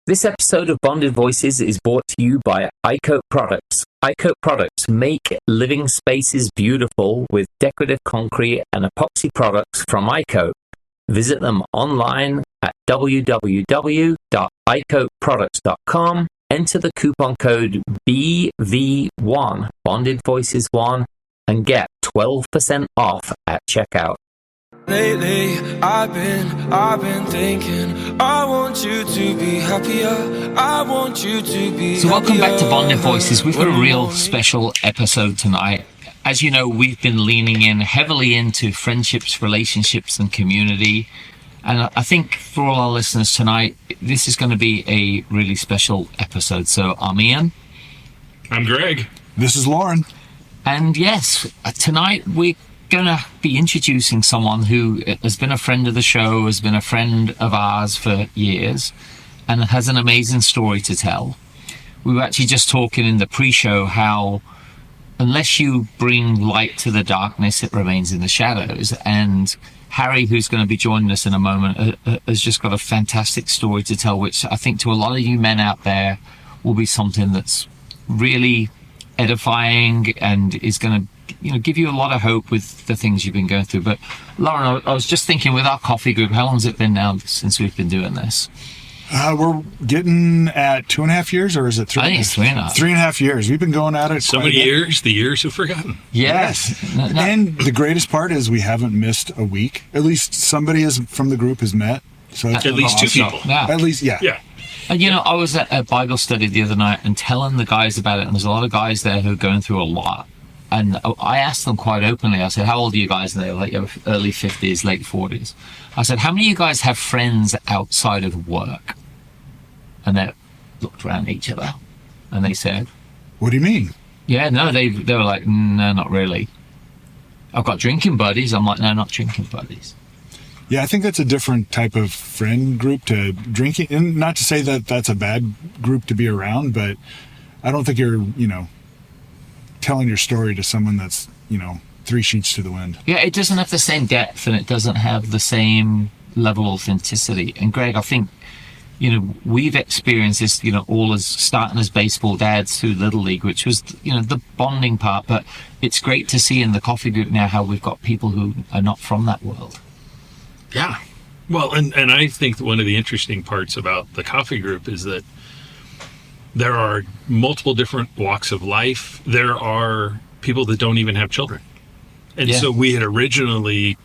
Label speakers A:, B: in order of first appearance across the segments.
A: This episode of Bonded Voices is brought to you by iCoat Products. iCoat Products make living spaces beautiful with decorative concrete and epoxy products from iCoat. Visit them online at www.icoatproducts.com. Enter the coupon code BV1, Bonded Voices 1, and get 12% off at checkout.
B: Lately, I've been thinking, I want you to be happier. I want you to be
C: So welcome back to Bonded Voices. We've got a real special episode tonight. As you know, we've been leaning in heavily into friendships, relationships, and community. And I think for all our listeners tonight, this is going to be a really special episode. So I'm Ian.
D: I'm Greg.
E: This is Lauren.
C: And yes, tonight we're going to be introducing someone who has been a friend of the show, has been a friend of ours for years, and has an amazing story to tell. We were actually just talking in the pre-show how unless you bring light to the darkness, it remains in the shadows. And Harry, who's going to be joining us in a moment, has just got a fantastic story to tell, which I think to a lot of you men out there will be something that's really edifying and is going to give you a lot of hope with the things you've been going through. But Lauren, I was just thinking, with our coffee group, how long has it been now since we've been doing this?
E: We're getting at 2.5 years, or is it 3?
C: I think it's 3.5.
E: 3.5 years. We've been going at it
D: so many years, the years have forgotten.
C: Yes. No.
E: And the greatest part is we haven't missed a week. At least somebody from the group has met. So
D: at least two people.
C: Yeah.
E: At least, yeah.
C: And I was at a Bible study the other night and telling the guys about it, and there's a lot of guys there who are going through a lot. And I asked them quite openly, I said, how old are you guys? And they were like, early 50s, late 40s. I said, how many of you guys have friends outside of work? And they looked around at each other and they said,
E: what do you mean?
C: Yeah, no, they were like, no, not really. I've got drinking buddies. I'm like, no, not drinking buddies.
E: Yeah, I think that's a different type of friend group to drinking. And not to say that that's a bad group to be around, but I don't think you're, telling your story to someone that's, 3 sheets to the wind.
C: Yeah, it doesn't have the same depth and it doesn't have the same level of authenticity. And Greg, I think, we've experienced this, all as starting as baseball dads through Little League, which was, the bonding part. But it's great to see in the coffee group now how we've got people who are not from that world.
D: Yeah. Well, and I think one of the interesting parts about the coffee group is that there are multiple different walks of life. There are people that don't even have children. And so we had originally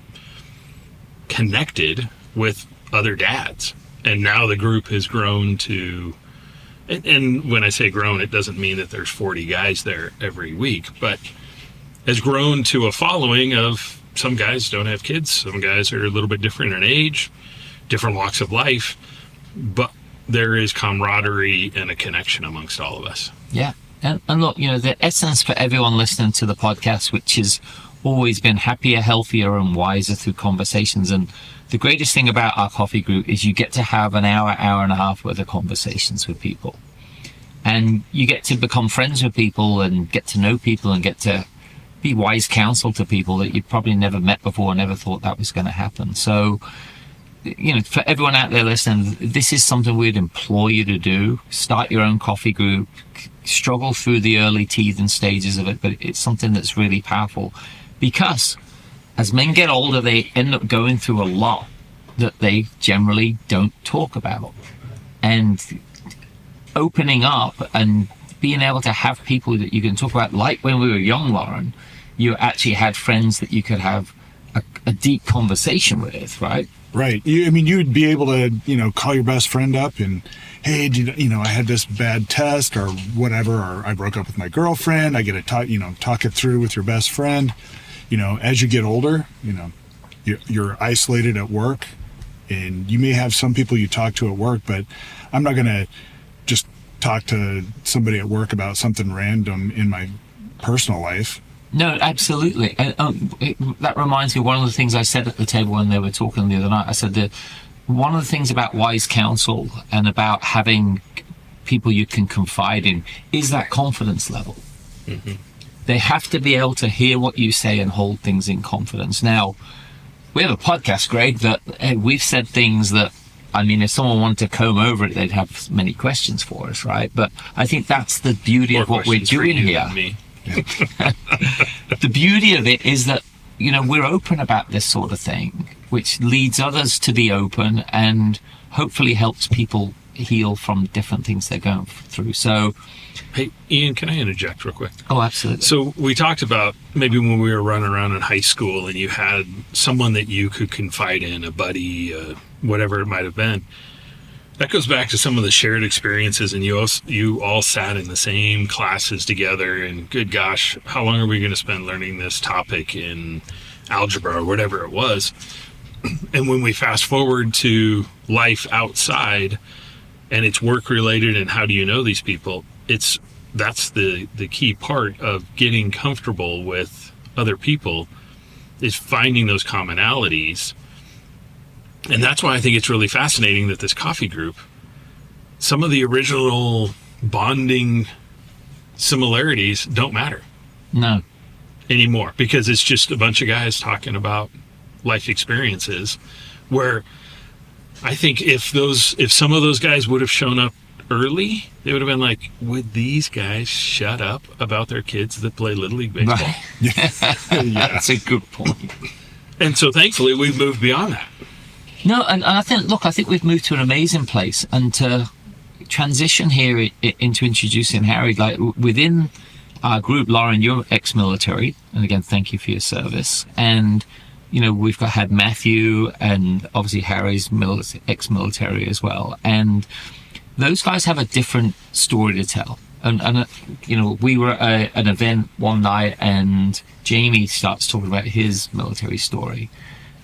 D: connected with other dads. And now the group has grown to, and when I say grown, it doesn't mean that there's 40 guys there every week, but has grown to a following of some guys don't have kids. Some guys are a little bit different in age, different walks of life, but there is camaraderie and a connection amongst all of us.
C: Yeah. And look, the essence for everyone listening to the podcast, which has always been happier, healthier, and wiser through conversations. And the greatest thing about our coffee group is you get to have an hour and a half worth of conversations with people. And you get to become friends with people and get to know people and get to be wise counsel to people that you've probably never met before, never thought that was going to happen. So, for everyone out there listening, this is something we'd implore you to do. Start your own coffee group, struggle through the early teething stages of it, but it's something that's really powerful because as men get older, they end up going through a lot that they generally don't talk about. And opening up and being able to have people that you can talk about, like when we were young, Lauren, you actually had friends that you could have a deep conversation with, right?
E: Right. You'd be able to, call your best friend up and, hey, I had this bad test or whatever, or I broke up with my girlfriend. I get to talk it through with your best friend. As you get older, you're isolated at work, and you may have some people you talk to at work, but I'm not going to just talk to somebody at work about something random in my personal life.
C: No, absolutely. And that reminds me, one of the things I said at the table when they were talking the other night, I said that one of the things about wise counsel and about having people you can confide in is that confidence level. Mm-hmm. They have to be able to hear what you say and hold things in confidence. Now, we have a podcast, Greg, that we've said things that I mean, if someone wanted to comb over it, they'd have many questions for us, right? But I think that's the beauty
D: More
C: of what we're
D: questions for
C: doing
D: you
C: here.
D: than me.
C: The beauty of it is that, you know, we're open about this sort of thing, which leads others to be open and hopefully helps people heal from different things they're going through. So,
D: Hey, Ian, can I interject real quick?
C: oh, absolutely.
D: So we talked about maybe when we were running around in high school and you had someone that you could confide in, a buddy, whatever it might have been. That goes back to some of the shared experiences, and you all sat in the same classes together, and good gosh, how long are we going to spend learning this topic in algebra or whatever it was? And when we fast forward to life outside and it's work related and how do you know these people, that's the key part of getting comfortable with other people, is finding those commonalities. And that's why I think it's really fascinating that this coffee group, some of the original bonding similarities don't matter
C: No.
D: anymore, because it's just a bunch of guys talking about life experiences, where I think if some of those guys would have shown up early, they would have been like, would these guys shut up about their kids that play Little League Baseball?
C: Right. That's a good point.
D: And so thankfully we've moved beyond that.
C: No, and I think we've moved to an amazing place, and to transition here into introducing Harry, like within our group, Lauren, you're ex-military, and again, thank you for your service. And you know, we've had Matthew, and obviously Harry's ex-military as well, and those guys have a different story to tell. And you know, we were at an event one night, and Jamie starts talking about his military story.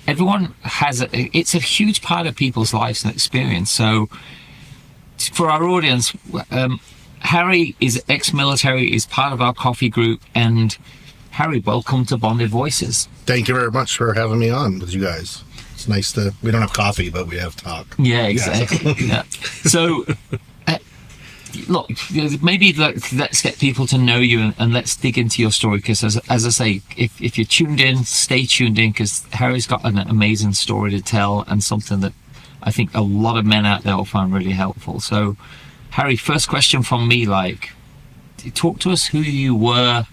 C: Everyone it's a huge part of people's lives and experience. So for our audience, Harry is ex-military, is part of our coffee group, and Harry, welcome to Bonded Voices.
F: Thank you very much for having me on with you guys. It's nice we don't have coffee, but we have talk.
C: Yeah, exactly. Yeah. So, look, maybe let's get people to know you, and let's dig into your story, because as I say, if you're tuned in, stay tuned in, because Harry's got an amazing story to tell, and something that I think a lot of men out there will find really helpful. So, Harry, first question from me, talk to us who you were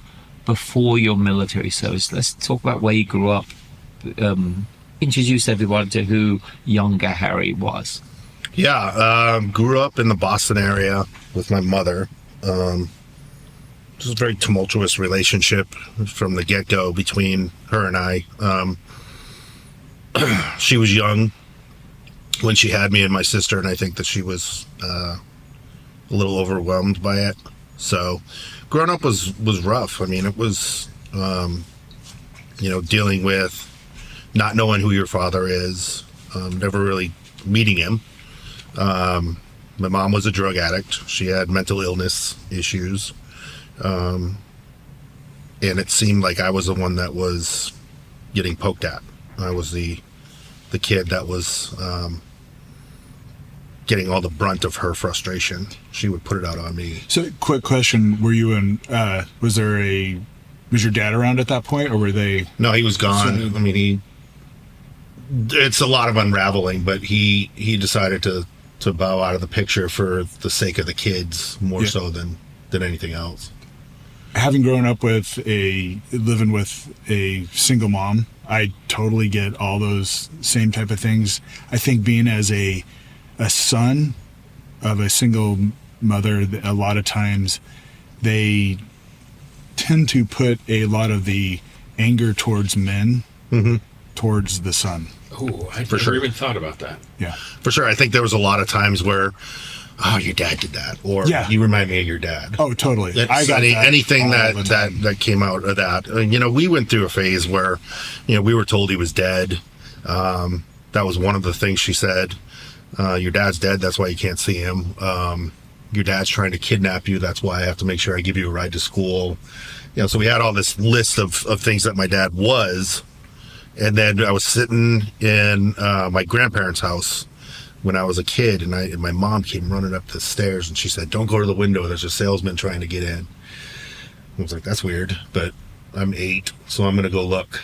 C: before your military service. Let's talk about where you grew up. Introduce everyone to who younger Harry was.
F: Yeah, grew up in the Boston area with my mother. It was a very tumultuous relationship from the get-go between her and I. She was young when she had me and my sister, and I think that she was a little overwhelmed by it. So growing up was rough. I mean, it was, dealing with not knowing who your father is, never really meeting him. My mom was a drug addict. She had mental illness issues. And it seemed like I was the one that was getting poked at. I was the kid that was getting all the brunt of her frustration. She would put it out on me.
E: So, quick question: were you in? Was your dad around at that point, or were they?
F: No, he was gone. I mean, it's a lot of unraveling, but he decided to bow out of the picture for the sake of the kids more so than anything else.
E: Having grown up living with a single mom, I totally get all those same type of things. I think being as a son of a single mother, a lot of times they tend to put a lot of the anger towards men towards the son.
D: Oh, I never even thought about that.
E: Yeah.
F: For sure. I think there was a lot of times where, oh, your dad did that, or you remind me of your dad.
E: Oh, totally.
F: I got anything that came out of that. We went through a phase where, we were told he was dead. That was one of the things she said. Your dad's dead. That's why you can't see him. Your dad's trying to kidnap you. That's why I have to make sure I give you a ride to school. So we had all this list of things that my dad was. And then I was sitting in my grandparents' house when I was a kid, and my mom came running up the stairs, and she said, "Don't go to the window. There's a salesman trying to get in." I was like, "That's weird," but I'm 8, so I'm going to go look.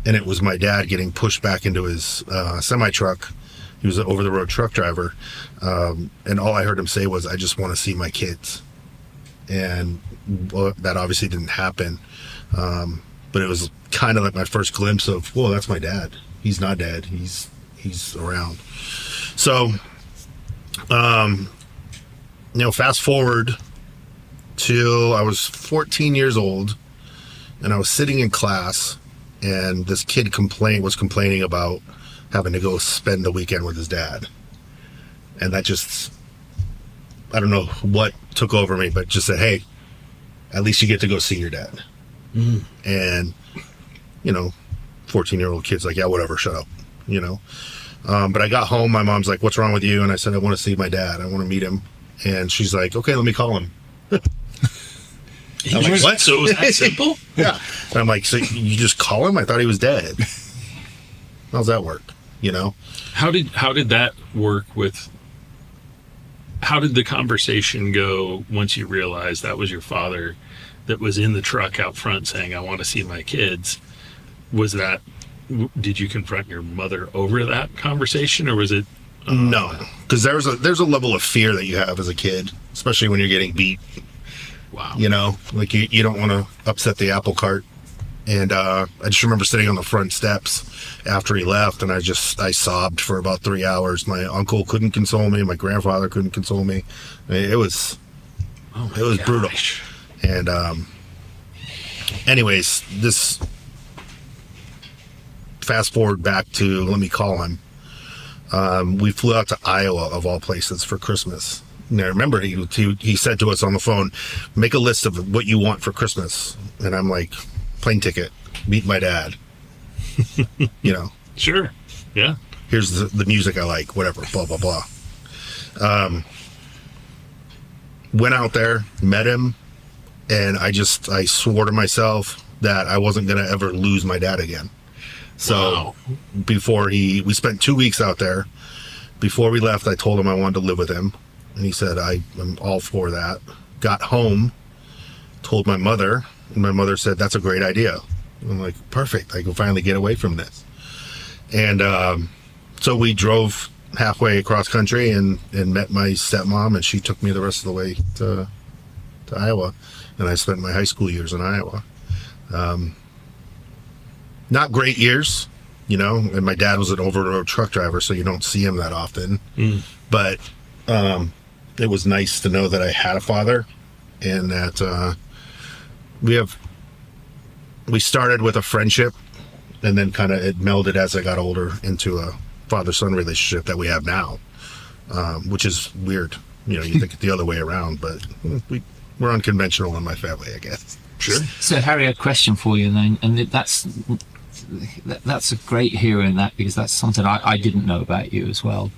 F: And it was my dad getting pushed back into his semi-truck He was an over-the-road truck driver. And all I heard him say was, I just want to see my kids. And that obviously didn't happen. But it was kind of like my first glimpse of, whoa, that's my dad. He's not dead. He's around. So, fast forward till I was 14 years old, and I was sitting in class, and this kid was complaining about having to go spend the weekend with his dad. And that just, I don't know what took over me, but just said, hey, at least you get to go see your dad. Mm. And, 14-year-old kid's like, yeah, whatever, shut up, But I got home, my mom's like, what's wrong with you? And I said, I want to see my dad. I want to meet him. And she's like, okay, let me call him.
D: I'm like, what? So it was that simple?
F: Yeah. And I'm like, so you just call him? I thought he was dead. How's that work?
D: How did that work with, how did the conversation go once you realized that was your father that was in the truck out front saying, I want to see my kids? Did you confront your mother over that conversation, or was it?
F: No, because there's a level of fear that you have as a kid, especially when you're getting beat.
D: Wow.
F: Like you don't want to upset the apple cart. And I just remember sitting on the front steps after he left, and I sobbed for about 3 hours. My uncle couldn't console me. My grandfather couldn't console me. It was brutal. And anyways, this fast forward back to, let me call him. We flew out to Iowa, of all places, for Christmas. And I remember he said to us on the phone, make a list of what you want for Christmas. And I'm like, plane ticket, meet my dad.
D: Sure. Yeah.
F: Here's the music I like, whatever, blah, blah, blah. Went out there, met him, and I swore to myself that I wasn't going to ever lose my dad again. So before we spent 2 weeks out there. Before we left, I told him I wanted to live with him. And he said, I'm all for that. Got home, told my mother, and my mother said, that's a great idea. I'm like, perfect. I can finally get away from this. And so we drove halfway across country and met my stepmom, and she took me the rest of the way to Iowa. And I spent my high school years in Iowa. Not great years, and my dad was an over-the-road truck driver, so you don't see him that often. Mm. But it was nice to know that I had a father, and that we started with a friendship, and then kind of it melded as I got older into a father-son relationship that we have now, which is weird. You think it the other way around, but we're unconventional in my family, I guess.
D: Sure.
C: So, Harry, a question for you then, and that's a great hearing that, because that's something I didn't know about you as well.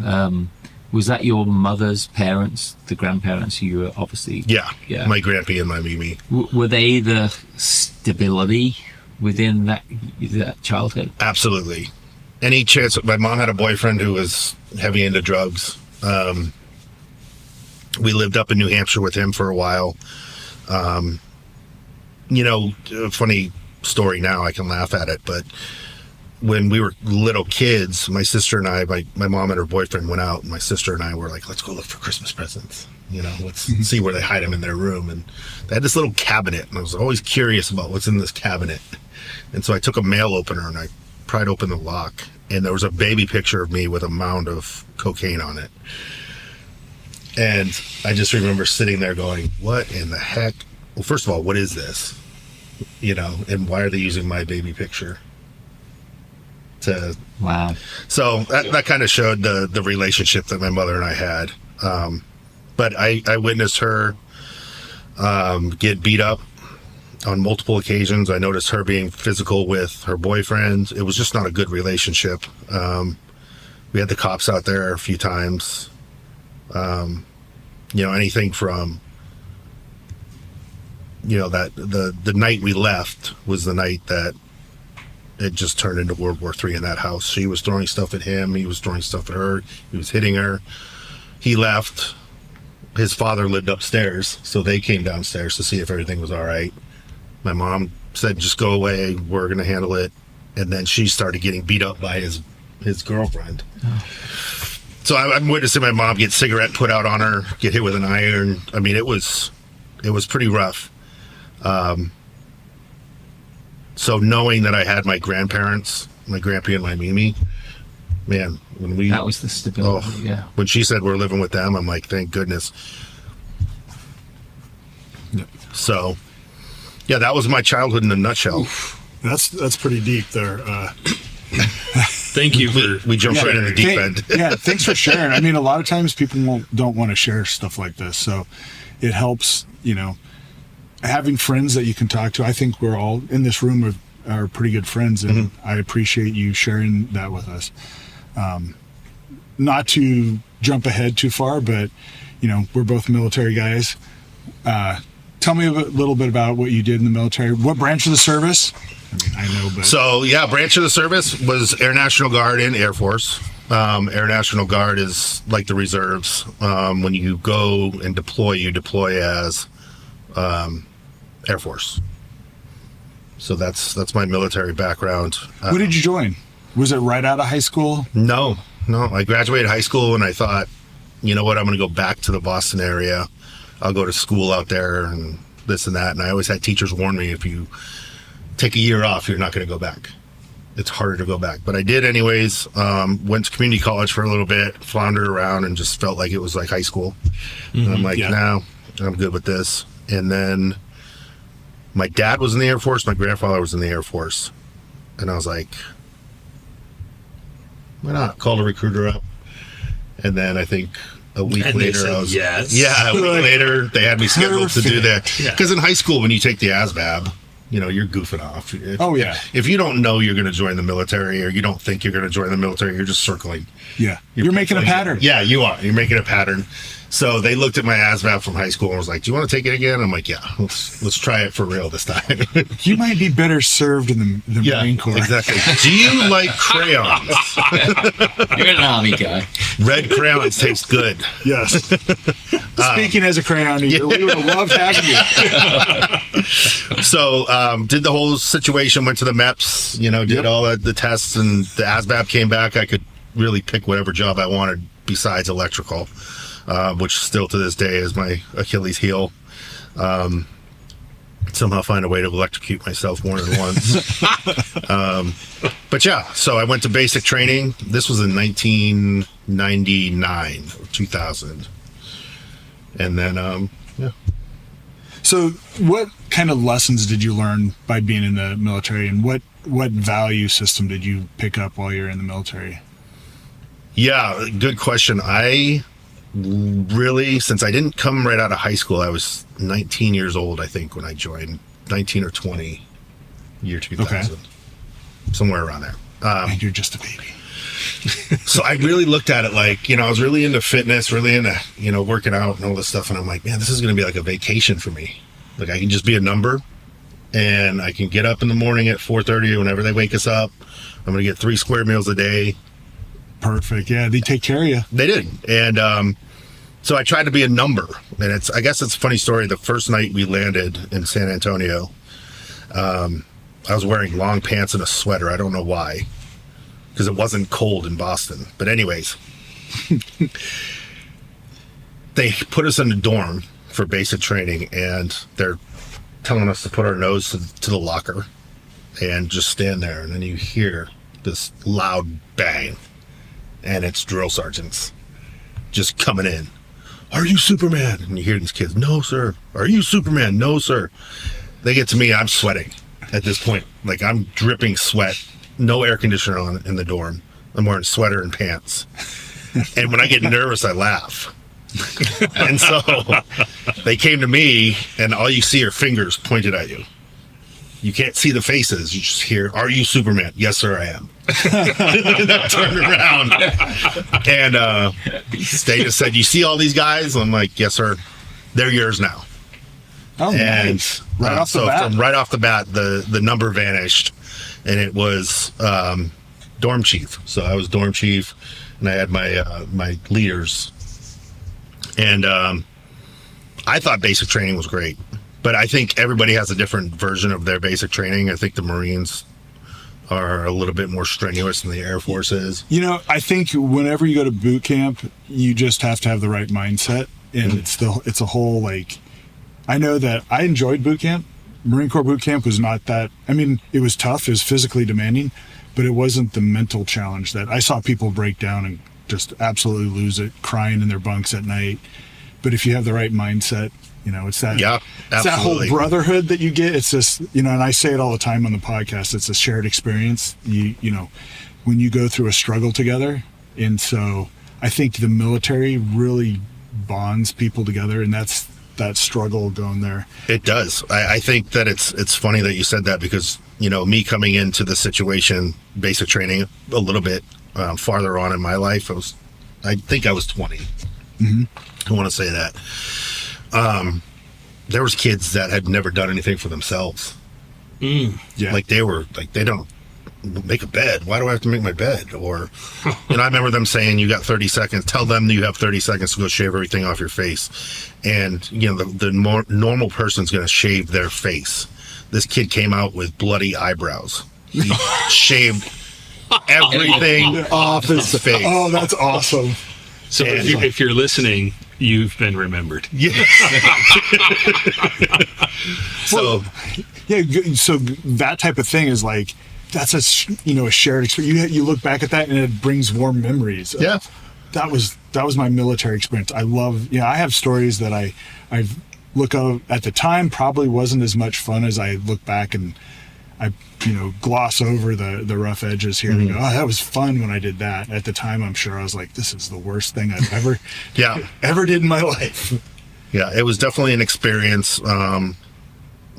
C: Was that your mother's parents, the grandparents who you were obviously?
F: Yeah. My grandpa and my Mimi.
C: Were they the stability within that childhood?
F: Absolutely. Any chance? My mom had a boyfriend who was heavy into drugs. We lived up in New Hampshire with him for a while. A funny story now, I can laugh at it, but when we were little kids, my sister and I, my mom and her boyfriend went out, and my sister and I were like, let's go look for Christmas presents. Let's see where they hide them in their room. And they had this little cabinet, and I was always curious about what's in this cabinet. And so I took a mail opener and I pried open the lock, and there was a baby picture of me with a mound of cocaine on it. And I just remember sitting there going, what in the heck? Well, first of all, what is this? And why are they using my baby picture?
C: Wow.
F: So that kind of showed the relationship that my mother and I had. But I witnessed her get beat up on multiple occasions. I noticed her being physical with her boyfriend. It was just not a good relationship. We had the cops out there a few times. Anything from, that the night we left was the night that it just turned into World War III in that house. She was throwing stuff at him. He was throwing stuff at her. He was hitting her. He left. His father lived upstairs, so they came downstairs to see if everything was all right. My mom said, just go away. We're going to handle it. And then she started getting beat up by his girlfriend. Oh. So I'm witnessing my mom get cigarette put out on her, get hit with an iron. I mean, it was pretty rough. So knowing that I had my grandparents, my grandpa and my Mimi, man,
C: that was the stability.
F: When she said we're living with them, I'm like, thank goodness.
E: Yep.
F: So, yeah, that was my childhood in a nutshell.
E: Oof. That's pretty deep there.
D: Thank you for
F: we jumped right in the deep end.
E: Yeah, thanks for sharing. I mean, a lot of times people don't want to share stuff like this, so it helps. Having friends that you can talk to. I think we're all in this room are pretty good friends, and I appreciate you sharing that with us. Not to jump ahead too far, but we're both military guys. Tell me a little bit about what you did in the military. What branch of the service? I know, but
F: so yeah, branch of the service was Air National Guard and Air Force. Air National Guard is like the reserves. When you go and deploy, you deploy as Air Force. So that's my military background.
E: When did you join? Was it right out of high school?
F: No. I graduated high school and I thought, you know what, I'm going to go back to the Boston area. I'll go to school out there and this and that. And I always had teachers warn me, if you take a year off, you're not going to go back. It's harder to go back. But I did anyways. Went to community college for a little bit, floundered around, and just felt like it was like high school. And I'm like, no, I'm good with this. And then my dad was in the Air Force. My grandfather was in the Air Force. And I was like, why not? Called a recruiter up. And then I think a week later, I was,
D: yes.
F: Yeah, a week later, they had me scheduled to do that. Because in high school, when you take the ASVAB, you're goofing off. If you don't know you're going to join the military, or you don't think you're going to join the military, you're just circling.
E: Yeah. You're making a pattern.
F: Yeah, you are. You're making a pattern. So they looked at my ASVAB from high school and was like, do you want to take it again? I'm like, yeah, let's try it for real this time.
E: You might be better served in the Marine Corps.
F: Exactly. Do you like crayons?
C: You're an Army guy.
F: Red crayons taste good.
E: Yes. Speaking as a crayon eater, we would have loved having you.
F: So did the whole situation, went to the MEPS, did all the tests, and the ASVAB came back. I could really pick whatever job I wanted besides electrical. Which still to this day is my Achilles heel. Somehow find a way to electrocute myself more than once. But yeah, so I went to basic training. This was in 1999 or 2000. And then, yeah.
E: So what kind of lessons did you learn by being in the military, and what value system did you pick up while you're in the military? Yeah,
F: good question. I really, since I didn't come right out of high school, I was 19 years old, I think, when I joined. 19 or 20, year 2000. Okay. Somewhere around there.
E: And you're just a baby.
F: So I really looked at it like, I was really into fitness, really into, working out and all this stuff. And I'm like, man, this is going to be like a vacation for me. Like, I can just be a number, and I can get up in the morning at 4:30 whenever they wake us up. I'm going to get 3 square meals a day.
E: Perfect. Yeah, they take care of you.
F: They did. And so I tried to be a number. And I guess it's a funny story. The first night we landed in San Antonio, I was wearing long pants and a sweater. I don't know why, because it wasn't cold in Boston. But anyways, they put us in the dorm for basic training, and they're telling us to put our nose to the locker and just stand there. And then you hear this loud bang, and it's drill sergeants just coming in. Are you Superman? And you hear these kids, no, sir. Are you Superman? No, sir. They get to me, I'm sweating at this point. Like, I'm dripping sweat, no air conditioner on in the dorm. I'm wearing a sweater and pants. And when I get nervous, I laugh. And so they came to me, and all you see are fingers pointed at you. You can't see the faces. You just hear, are you Superman? Yes, sir, I am. And I turned around, and they just said, you see all these guys? I'm like, yes, sir. They're yours now.
E: Oh,
F: and
E: nice. Right off the bat.
F: From right off the bat, the number vanished, and it was dorm chief. So I was dorm chief, and I had my leaders. And I thought basic training was great. But I think everybody has a different version of their basic training. I think the Marines are a little bit more strenuous than the Air Force is.
E: You know, I think whenever you go to boot camp, you just have to have the right mindset, and it's a whole, like, I know that I enjoyed boot camp. Marine Corps boot camp was not that. I mean, it was tough, it was physically demanding, but it wasn't the mental challenge that I saw people break down and just absolutely lose it, crying in their bunks at night. But if you have the right mindset, you know, it's that, it's that whole brotherhood that you get. It's just, you know, and I say it all the time on the podcast, it's a shared experience. You know, when you go through a struggle together. And so I think the military really bonds people together, and that's that struggle going there.
F: It does. I think that it's funny that you said that, because, you know, me coming into the situation, basic training, a little bit farther on in my life, I think I was 20. I want to say that. There was kids that had never done anything for themselves.
E: Yeah.
F: Like they don't make a bed. Why do I have to make my bed? Or, you know, I remember them saying, you got 30 seconds. Tell them you have 30 seconds to go shave everything off your face. And, you know, the more normal person's going to shave their face. This kid came out with bloody eyebrows. He shaved everything off his face.
E: Oh, that's awesome.
D: So if you're listening, you've been remembered.
F: Yeah.
E: So that type of thing is like, that's a shared experience. You look back at that and it brings warm memories.
F: Yeah.
E: That was my military experience. I love, I have stories that I look at the time probably wasn't as much fun as I look back and I gloss over the rough edges here and go, oh, that was fun when I did that. At the time, I'm sure I was like, this is the worst thing I've ever ever did in my life.
F: Yeah, it was definitely an experience.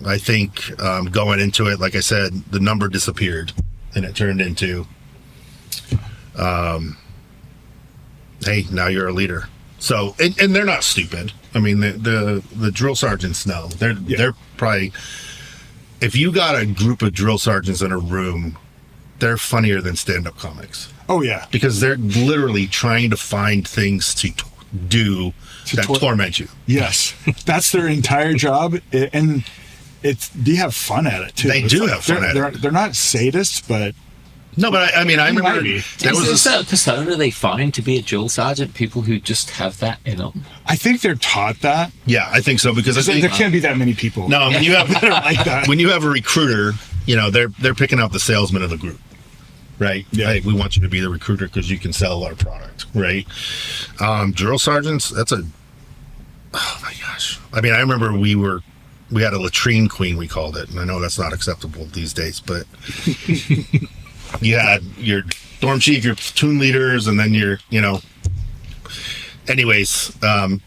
F: I think going into it, like I said, the number disappeared and it turned into, hey, now you're a leader. So, and they're not stupid. I mean, the drill sergeants know. They're probably, if you got a group of drill sergeants in a room, they're funnier than stand-up comics.
E: Oh, yeah.
F: Because they're literally trying to find things to do that torment you.
E: Yes. That's their entire job. And they have fun at it, too.
F: They do have fun at it.
E: They're not sadists, but...
F: No, but I mean, I remember...
C: Is that a persona they find to be a drill sergeant? People who just have that in them?
E: I think they're taught that.
F: Yeah, I think so, because I think...
E: There can't be that many people.
F: No, when you have...
E: like that.
F: When you have a recruiter, they're picking out the salesman of the group, right?
E: Yeah.
F: Hey, we want you to be the recruiter because you can sell our product, right? Drill sergeants, that's a... Oh, my gosh. I mean, I remember we had a latrine queen, we called it, and I know that's not acceptable these days, but... You had your dorm chief, your platoon leaders, and then anyways, I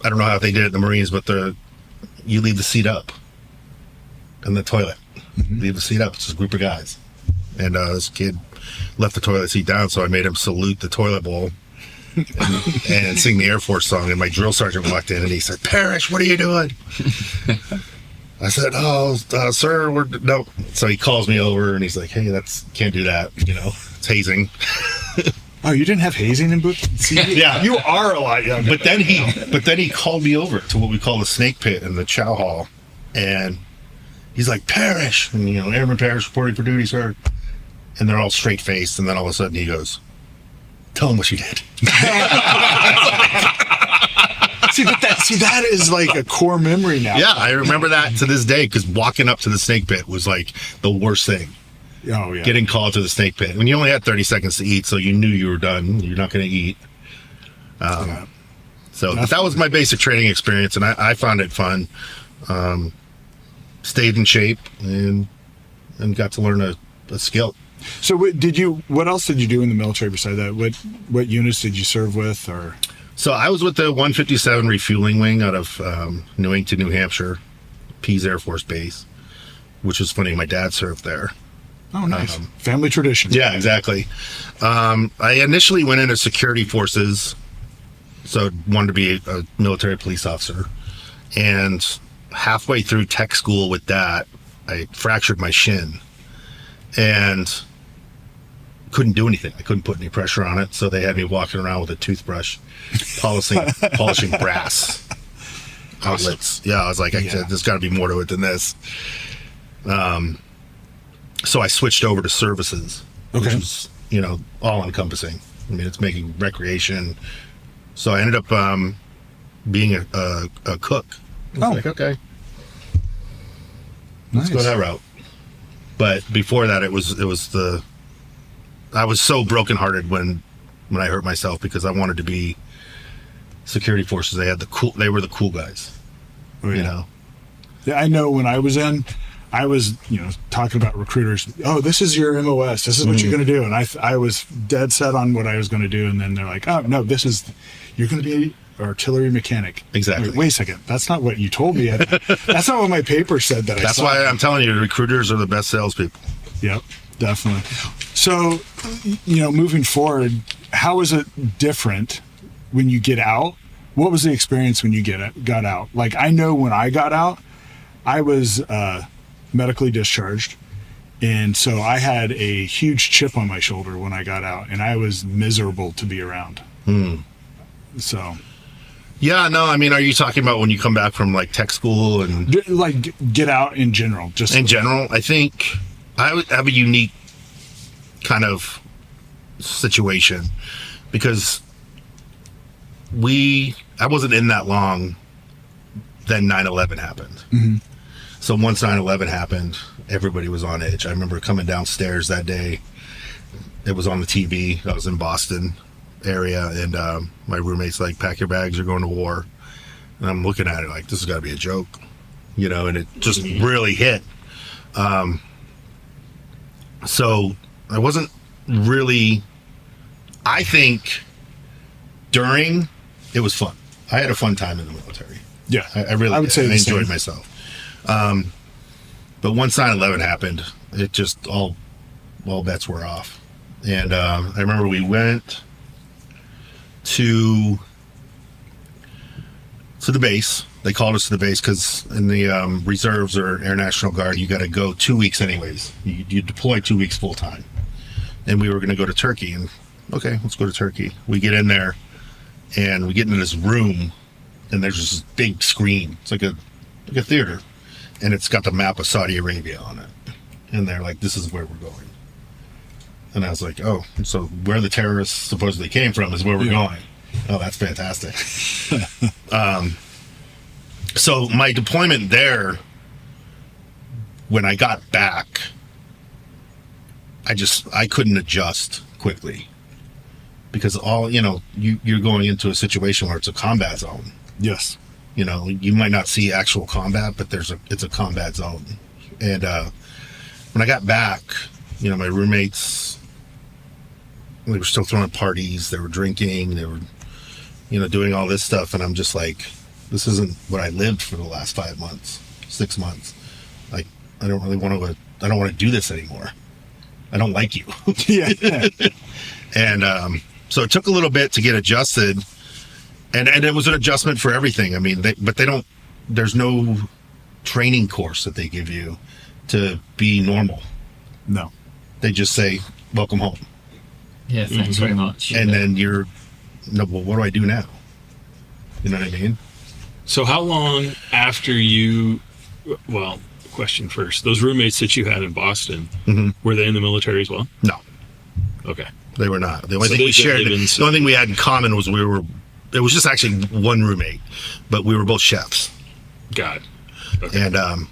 F: don't know how they did it in the Marines, but you leave the seat up in the toilet. Leave the seat up. It's just a group of guys. And this kid left the toilet seat down, so I made him salute the toilet bowl and sing the Air Force song. And my drill sergeant walked in and he said, "Parrish, what are you doing?" I said, sir, no. So he calls me over and he's like, "Hey, can't do that. It's hazing."
E: Oh, you didn't have hazing in boot?
F: Yeah.
E: You are a lot younger.
F: But then he called me over to what we call the snake pit in the chow hall. And he's like, "Parrish." And, Airman Parrish reporting for duty, sir. And they're all straight faced. And then all of a sudden he goes, "Tell him what you did." That is like a core memory now. Yeah, I remember that to this day, because walking up to the snake pit was like the worst thing.
E: Oh, yeah.
F: Getting called to the snake pit. When you only had 30 seconds to eat, so you knew you were done. You're not going to eat. So that was my basic training experience, and I found it fun. Stayed in shape and got to learn a skill.
E: So what else did you do in the military beside that? What units did you serve with, or?
F: So I was with the 157 Refueling Wing out of Newington, New Hampshire, Pease Air Force Base, which was funny. My dad served there.
E: Oh, nice. Family tradition.
F: Yeah, exactly. I initially went into security forces, so wanted to be a military police officer. And halfway through tech school with that, I fractured my shin and couldn't do anything. I couldn't put any pressure on it, so they had me walking around with a toothbrush, polishing brass outlets. Yeah, I was like, I said, there's got to be more to it than this. So I switched over to services, which
E: Okay.
F: was, all encompassing. I mean, it's making recreation. So I ended up being a cook. I was like, okay, let's go that route. But before that, it was I was so brokenhearted when I hurt myself because I wanted to be security forces. They were the cool guys,
E: Oh, yeah. Yeah, I know when I was in, I was, talking about recruiters. Oh, this is your MOS. This is what you're going to do. And I was dead set on what I was going to do. And then they're like, oh, no, you're going to be an artillery mechanic.
F: Exactly.
E: Wait a second. That's not what you told me. That's not what my paper said that
F: That's why I'm telling you, recruiters are the best salespeople.
E: Yep, definitely. So, moving forward, how is it different when you get out? What was the experience when you got out? Like, I know when I got out, I was medically discharged. And so I had a huge chip on my shoulder when I got out, and I was miserable to be around. So.
F: Yeah, no, I mean, are you talking about when you come back from like tech school and
E: Like, get out in general? Just
F: in general? I think I would have a unique kind of situation because I wasn't in that long. Then 9/11 happened.
E: Mm-hmm.
F: So once 9/11 happened, everybody was on edge. I remember coming downstairs that day. It was on the TV. I was in Boston area, and my roommate's like, pack your bags, you're going to war. And I'm looking at it like, this has got to be a joke, and it just really hit. So I wasn't really, I think during, it was fun. I had a fun time in the military.
E: Yeah,
F: I really
E: I would
F: did.
E: say
F: I
E: the
F: enjoyed
E: same.
F: myself. But once 9/11 happened, it just all bets were off. And I remember we went to the base. They called us to the base because in the reserves or Air National Guard, you got to go 2 weeks anyways. You deploy 2 weeks full time. And we were going to go to Turkey. And okay, let's go to Turkey. We get in there and we get into this room, and there's this big screen. It's like a theater, and it's got the map of Saudi Arabia on it. And they're like, "This is where we're going." And I was like, "Oh, so where the terrorists supposedly came from is where we're going." Oh, that's fantastic. So my deployment there, when I got back, I couldn't adjust quickly because you're going into a situation where it's a combat zone.
E: Yes.
F: You might not see actual combat, but it's a combat zone. And when I got back, my roommates, they were still throwing parties, they were drinking, they were, doing all this stuff, and I'm just like, this isn't what I lived for the last 5 months, 6 months. Like, I don't want to do this anymore. I don't like you.
E: Yeah.
F: And so it took a little bit to get adjusted. And it was an adjustment for everything. I mean, there's no training course that they give you to be normal.
E: No.
F: They just say, welcome home.
C: Yeah, thanks very much.
F: And then well, what do I do now? You know what I mean?
D: So how long after question first, those roommates that you had in Boston, were they in the military as well?
F: No,
D: Okay.
F: they were not. The only
D: So
F: thing
D: they
F: we shared,
D: live in-
F: the only thing we had in common was it was just actually one roommate, but we were both chefs.
D: Got it. Okay.
F: And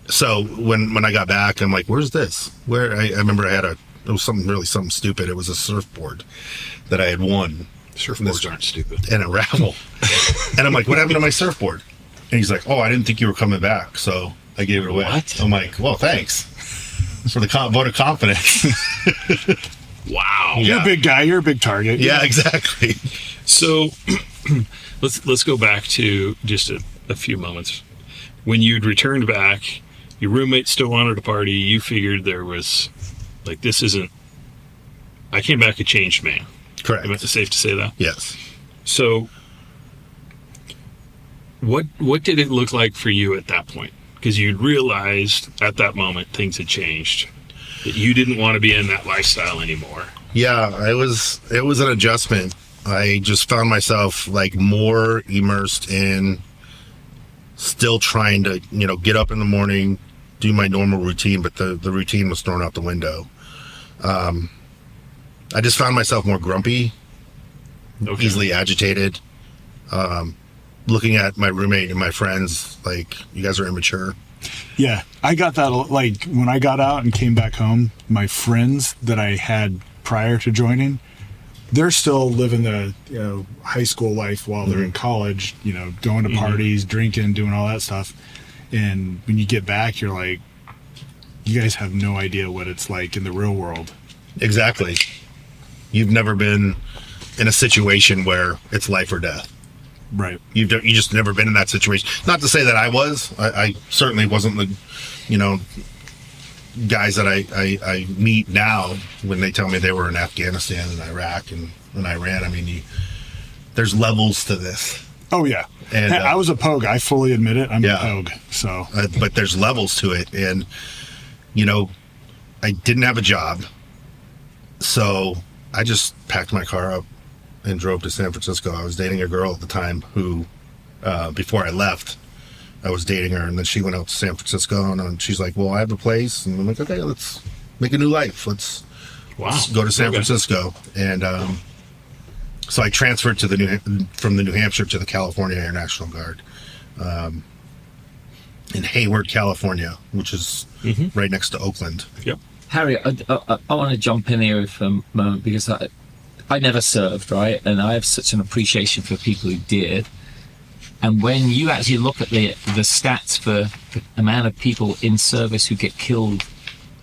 F: so when I got back, I'm like, where's this? I remember it was something stupid. It was a surfboard that I had won.
D: Surfboards aren't stupid.
F: And a raffle. And I'm like, what happened to my surfboard? And he's like, oh, I didn't think you were coming back, so I gave it away.
C: What?
F: I'm like, well, thanks for the vote of confidence.
D: Wow.
E: You're a big guy. You're a big target.
F: Yeah, exactly.
D: So let's go back to just a few moments. When you'd returned back, your roommate still wanted to party. You figured there was like, I came back a changed man.
F: Correct.
D: Am I safe to say that?
F: Yes.
D: So what did it look like for you at that point? Because you'd realized at that moment things had changed, that you didn't want to be in that lifestyle anymore.
F: Yeah, it was an adjustment. I just found myself like more immersed in still trying to, get up in the morning, do my normal routine, but the routine was thrown out the window. I just found myself more grumpy, easily agitated. Looking at my roommate and my friends, like, you guys are immature.
E: Yeah, I got that. Like, when I got out and came back home, my friends that I had prior to joining, they're still living the high school life while they're in college, going to parties, drinking, doing all that stuff. And when you get back, you're like, you guys have no idea what it's like in the real world.
F: Exactly. You've never been in a situation where it's life or death.
E: Right.
F: You just never been in that situation. Not to say that I was. I certainly wasn't the, guys that I meet now when they tell me they were in Afghanistan and Iraq and Iran. I mean, there's levels to this.
E: Oh, yeah. And I was a pogue. I fully admit it. I'm a pogue. So,
F: but there's levels to it. And, I didn't have a job. So I just packed my car up and drove to San Francisco. I was dating a girl at the time who, before I left, I was dating her, and then she went out to San Francisco, and she's like, well, I have a place. And I'm like, okay, let's make a new life. Let's go to San Francisco. And so I transferred from the New Hampshire to the California Air National Guard in Hayward, California, which is right next to Oakland.
D: Yep.
C: Harry, I want to jump in here for a moment because I never served, right? And I have such an appreciation for people who did. And when you actually look at the stats for the amount of people in service who get killed,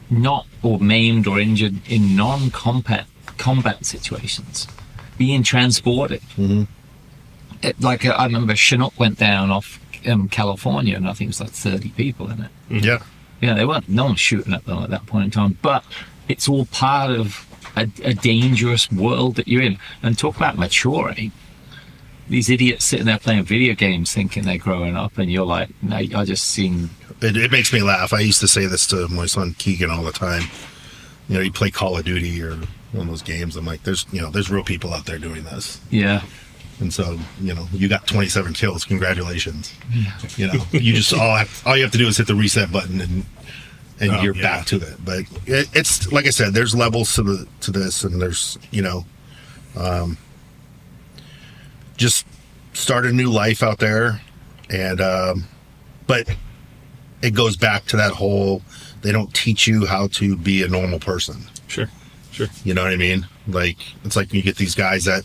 C: not or maimed or injured in non-combat situations, being transported. I remember Chinook went down off California, and I think it was like 30 people in it.
F: Yeah.
C: Yeah, no one's shooting at them at that point in time, but it's all part of a dangerous world that you're in. And talk about maturing. These idiots sitting there playing video games thinking they're growing up, and you're like, no, I just seen...
F: It makes me laugh. I used to say this to my son Keegan all the time. You play Call of Duty or one of those games. I'm like, there's real people out there doing this.
C: Yeah.
F: And so, you got 27 kills. Congratulations. Yeah. You just all you have to do is hit the reset button and you're back to it. But it's like I said, there's levels to this, and there's just start a new life out there, and but it goes back to that whole, they don't teach you how to be a normal person.
D: Sure.
F: You know what I mean? Like, it's like you get these guys that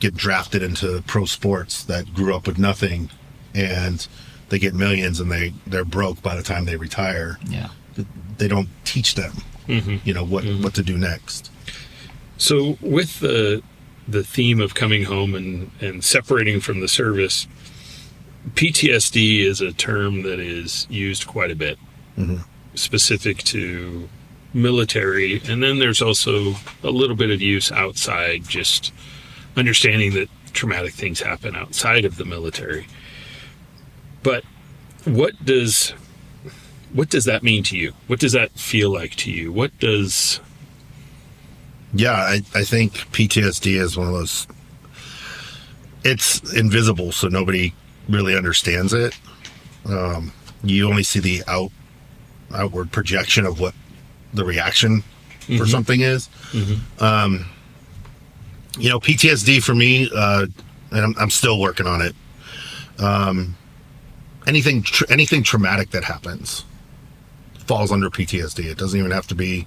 F: get drafted into pro sports that grew up with nothing, and they get millions, and they're broke by the time they retire.
C: Yeah.
F: They don't teach them, what to do next.
D: So with the theme of coming home and separating from the service, PTSD is a term that is used quite a bit, specific to military. And then there's also a little bit of use outside, just understanding that traumatic things happen outside of the military. But what does that mean to you? What does that feel like to you? What does...
F: Yeah, I think PTSD is one of those, it's invisible, so nobody really understands it. You only see the outward projection of what the reaction for something is. PTSD for me, and I'm still working on it. Anything traumatic that happens falls under PTSD. It doesn't even have to be.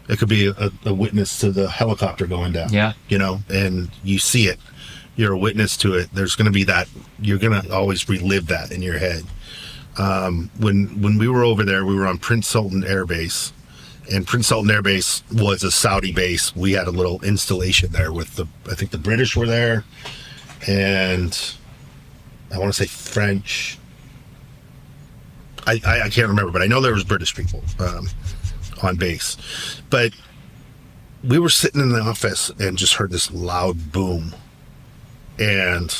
F: It could be a witness to the helicopter going down.
C: Yeah.
F: And you see it. You're a witness to it. There's going to be that. You're going to always relive that in your head. When we were over there, we were on Prince Sultan Air Base, and Prince Sultan Air Base was a Saudi base. We had a little installation there with I think the British were there, and I want to say French. I can't remember, but I know there was British people on base. But we were sitting in the office and just heard this loud boom, and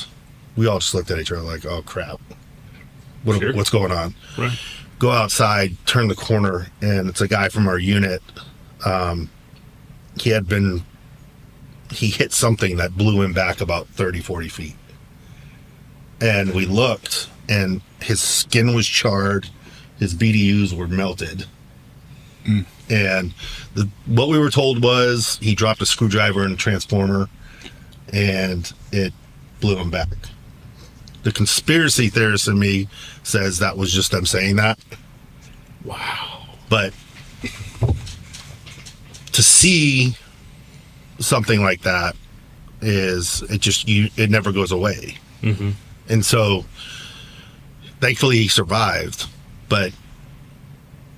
F: we all just looked at each other like, oh crap, what's going on?
D: Right.
F: Go outside, turn the corner, and it's a guy from our unit. He hit something that blew him back about 30-40 feet, and we looked, and his skin was charred, his BDUs were melted. And what we were told was he dropped a screwdriver in a transformer and it blew him back. The conspiracy theorist in me says that was just them saying that.
D: Wow.
F: But to see something like that it never goes away.
D: Mm-hmm.
F: And so thankfully he survived. But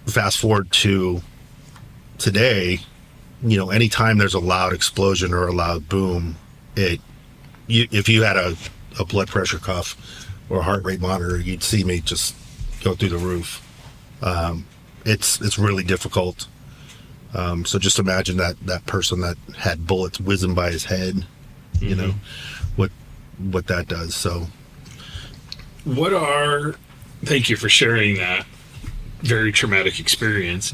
F: fast forward to today, anytime there's a loud explosion or a loud boom, if you had a blood pressure cuff or a heart rate monitor, you'd see me just go through the roof. It's really difficult. So just imagine that person that had bullets whizzing by his head, what that does. So
D: thank you for sharing that very traumatic experience.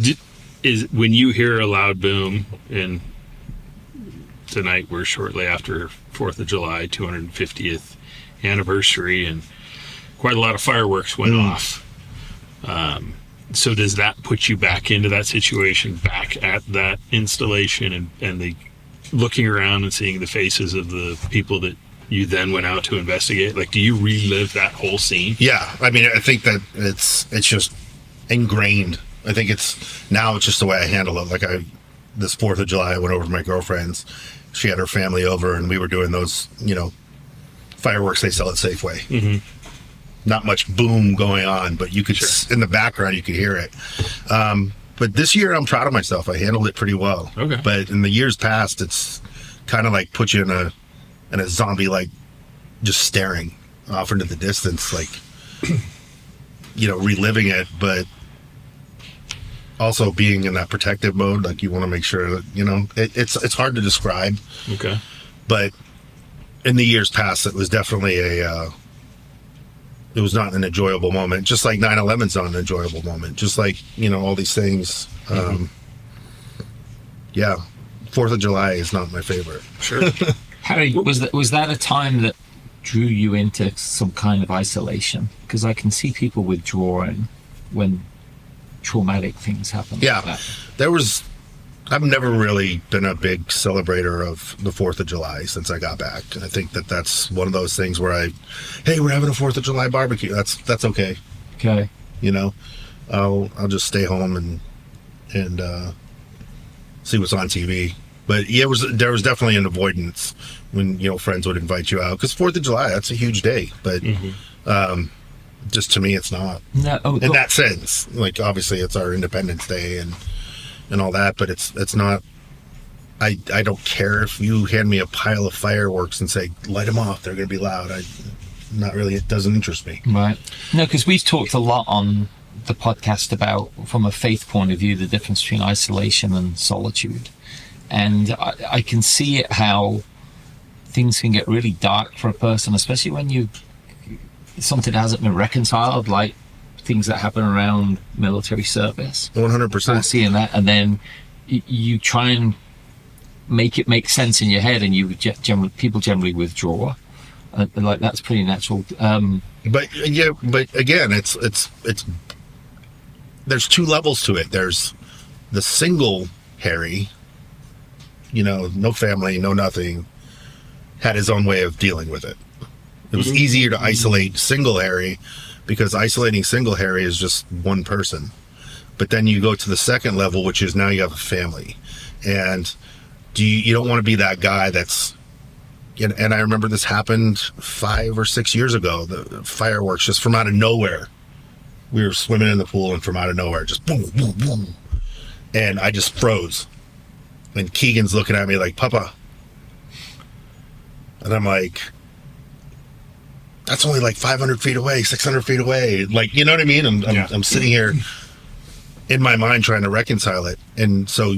D: Is when you hear a loud boom, and tonight we're shortly after 4th of July, 250th anniversary, and quite a lot of fireworks went off. So does that put you back into that situation, back at that installation, and the looking around and seeing the faces of the people that you then went out to investigate? Like, do you relive that whole scene?
F: Yeah, I mean, I think that it's just ingrained. I think it's just the way I handle it. Like this 4th of July, I went over to my girlfriend's. She had her family over, and we were doing those, fireworks they sell at Safeway.
D: Mm-hmm.
F: Not much boom going on, but you could, in the background, you could hear it. But this year, I'm proud of myself. I handled it pretty well.
D: Okay.
F: But in the years past, it's kind of like put you in a zombie, like just staring off into the distance, like, reliving it, but also being in that protective mode. Like, you want to make sure that, it's hard to describe.
D: Okay.
F: But in the years past, it was definitely it was not an enjoyable moment. Just like 9/11's not an enjoyable moment. Just like, all these things. Yeah. 4th of July is not my favorite.
D: Sure.
C: Harry, was that a time that drew you into some kind of isolation? Because I can see people withdrawing when traumatic things happen.
F: Yeah.
C: Like that.
F: I've never really been a big celebrator of the 4th of July since I got back. And I think that's one of those things where hey, we're having a 4th of July barbecue. That's okay.
C: Okay.
F: I'll just stay home and see what's on TV. But yeah, there was definitely an avoidance when, friends would invite you out. Because 4th of July, that's a huge day. But just to me, it's not.
C: No,
F: in that sense. Like, obviously, it's our Independence Day and all that, but it's not. I don't care if you hand me a pile of fireworks and say, light them off, they're going to be loud. Not really, it doesn't interest me.
C: Right. No, because we've talked a lot on the podcast about, from a faith point of view, the difference between isolation and solitude. And I can see it, how things can get really dark for a person, especially when something hasn't been reconciled, like things that happen around military service.
F: 100%.
C: Seeing that, and then you try and make it make sense in your head, and people generally withdraw. Like, that's pretty natural.
F: But again, it's there's two levels to it. There's the single Harry, no family, no nothing, had his own way of dealing with it. It was easier to isolate single Harry, because isolating single Harry is just one person. But then you go to the second level, which is now you have a family. And you don't want to be that guy that's, and I remember this happened 5 or 6 years ago, the fireworks just from out of nowhere. We were swimming in the pool, and from out of nowhere, just boom, boom, boom. And I just froze. And Keegan's looking at me like, Papa. And I'm like, that's only like 500 feet away, 600 feet away. Like, you know what I mean? I'm sitting here in my mind trying to reconcile it. And so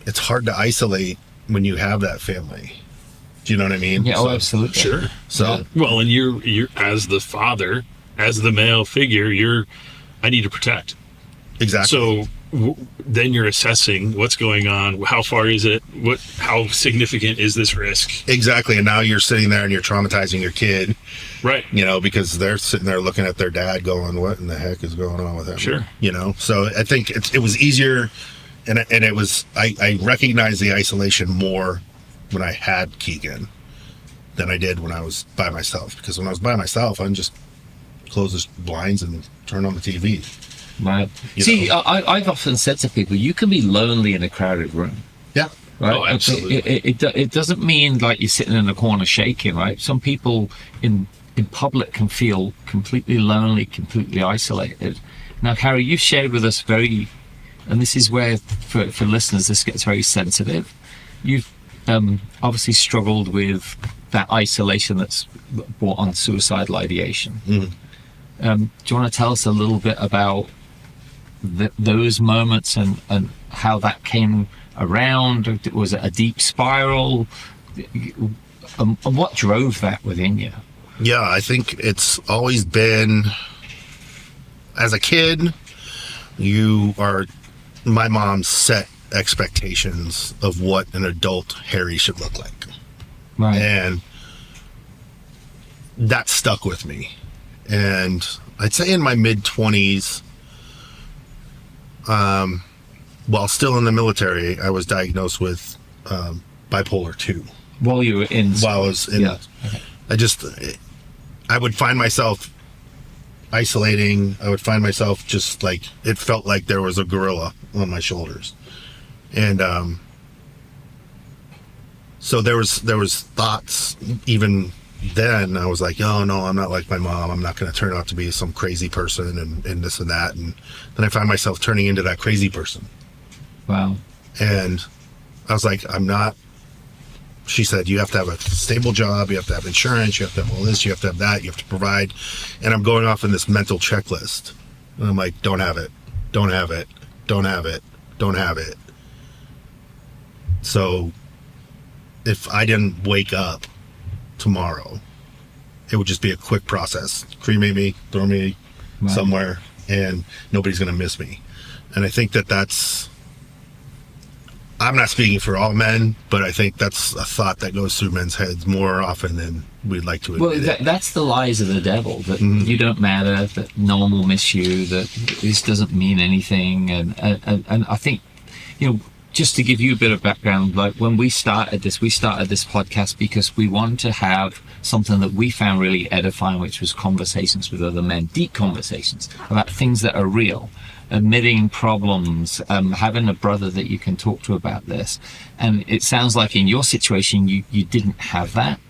F: it's hard to isolate when you have that family. Do you know what I mean?
C: Yeah, absolutely.
D: Sure.
F: So,
D: well, and you're as the father, as the male figure, I need to protect.
F: Exactly.
D: So then you're assessing what's going on, how far is it, how significant is this risk.
F: Exactly. And now you're sitting there and you're traumatizing your kid,
D: Right.
F: Because they're sitting there looking at their dad going, what in the heck is going on with him?
D: Sure.
F: So I think it was easier, and it was, I recognized the isolation more when I had Keegan than I did when I was by myself, because when I was by myself, I just close the blinds and turn on the TV.
C: Right. See, I've often said to people, you can be lonely in a crowded room.
F: Yeah.
C: Right.
D: Oh, absolutely.
C: It doesn't mean like you're sitting in a corner shaking, right? Some people in public can feel completely lonely, completely isolated. Now, Harry, you've shared with us and this is where, for listeners, this gets very sensitive. You've obviously struggled with that isolation that's brought on suicidal ideation. Mm-hmm. Do you want to tell us a little bit about those moments and how that came around? Was it a deep spiral? And what drove that within you?
F: Yeah, I think it's always been, as a kid, my mom set expectations of what an adult Harry should look like.
C: Right.
F: And that stuck with me. And I'd say in my mid-20s, while still in the military, I was diagnosed with bipolar 2.
C: While you were in...
F: While I was in...
C: Yeah. Okay.
F: I would find myself isolating. I would find myself just like, it felt like there was a gorilla on my shoulders. And so there was thoughts even then. I was like, oh no, I'm not like my mom. I'm not going to turn out to be some crazy person and this and that. And then I find myself turning into that crazy person.
C: Wow.
F: And I was like, I'm not. She said, you have to have a stable job, you have to have insurance, you have to have all this, you have to have that, you have to provide. And I'm going off in this mental checklist. And I'm like, don't have it, don't have it, don't have it, don't have it. So if I didn't wake up tomorrow, it would just be a quick process. Cremate me, throw me somewhere, and nobody's going to miss me. And I think that's... I'm not speaking for all men, but I think that's a thought that goes through men's heads more often than we'd like to admit.
C: Well, that's the lies of the devil, that you don't matter, that no one will miss you, that this doesn't mean anything. And I think, just to give you a bit of background, like when we started this podcast because we wanted to have something that we found really edifying, which was conversations with other men, deep conversations about things that are real. Admitting problems, having a brother that you can talk to about this. And it sounds like in your situation you didn't have that,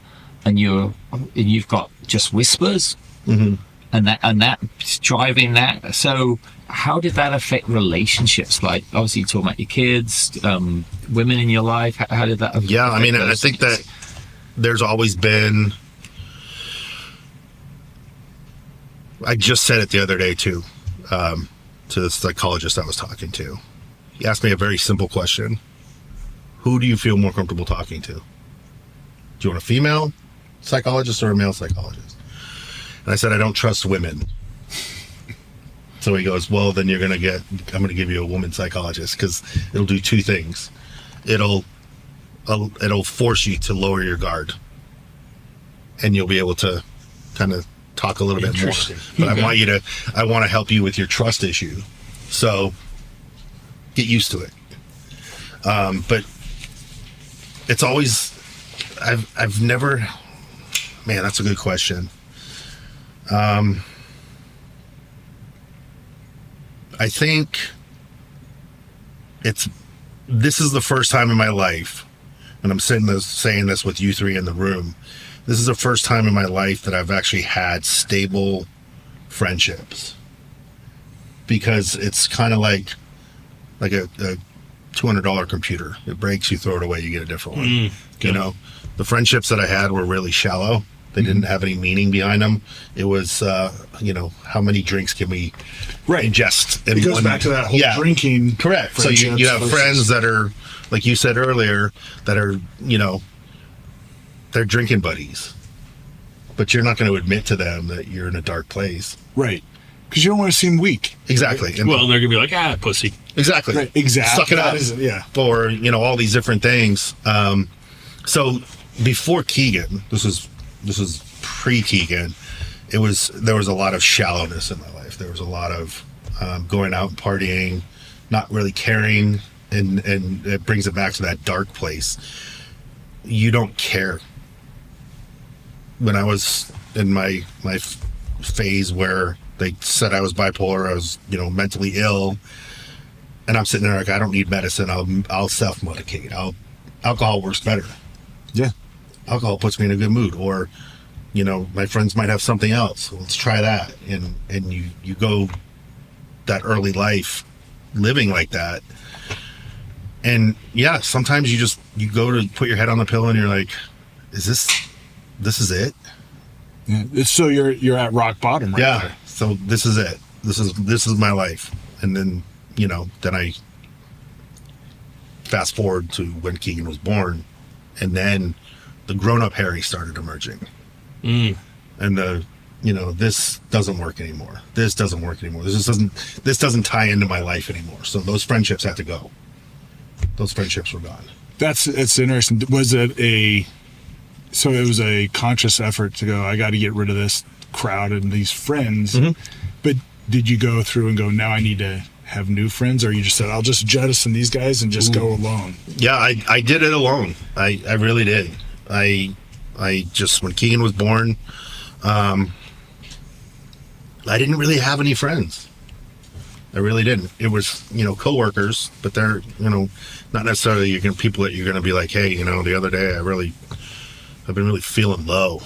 C: and you've got just whispers, and that's driving that. So how did that affect relationships? Like, obviously you talk about your kids, women in your life. How did that affect?
F: Yeah, I mean, I think that there's always been, I just said it the other day too, to the psychologist I was talking to. He asked me a very simple question. Who do you feel more comfortable talking to? Do you want a female psychologist or a male psychologist? And I said, I don't trust women. So he goes, well, then I'm going to give you a woman psychologist, because it'll do two things. It'll force you to lower your guard, and you'll be able to kind of talk a little bit more. But I want to help you with your trust issue. So get used to it. But it's always, I've never, man, that's a good question. I think this is the first time in my life, and I'm saying this with you three in the room, this is the first time in my life that I've actually had stable friendships. Because it's kind of like a $200 computer. It breaks, you throw it away, you get a different one. The friendships that I had were really shallow. They didn't have any meaning behind them. It was, how many drinks can we ingest?
E: It goes back to that whole drinking.
F: Correct. So you have friends that are, like you said earlier, that are, they're drinking buddies. But you're not going to admit to them that you're in a dark place.
E: Right. Because you don't want to seem weak.
F: Exactly. And
D: Well, and they're gonna be like, pussy.
F: exactly.
E: Right, exactly.
F: Suck it up.
E: That is- yeah.
F: Or, all these different things. So before Keegan, this is pre-Keegan, there was a lot of shallowness in my life. There was a lot of going out and partying, not really caring, and it brings it back to that dark place. You don't care. When I was in my phase where they said I was bipolar, I was mentally ill, and I'm sitting there like, I don't need medicine. I'll self-medicate. Alcohol works better.
E: Yeah.
F: Alcohol puts me in a good mood. Or my friends might have something else. Let's try that. And you go that early life living like that. And yeah, sometimes you go to put your head on the pillow and you're like, this is it?
E: Yeah. So you're at rock bottom right
F: Yeah.
E: there.
F: So this is it. This is my life. And then, then I fast forward to when Keegan was born, and then the grown-up Harry started emerging. And this doesn't work anymore. This doesn't work anymore. This doesn't tie into my life anymore. So those friendships had to go. Those friendships were gone.
E: It's interesting. Was it it was a conscious effort to go, I got to get rid of this crowd and these friends.
F: Mm-hmm.
E: But did you go through and go, now I need to have new friends? Or you just said, I'll just jettison these guys and just go alone?
F: Yeah, I did it alone. I really did. I just, when Keegan was born, I didn't really have any friends. I really didn't. It was, coworkers, but they're, not necessarily people that you're going to be like, hey, the other day I've been really feeling low.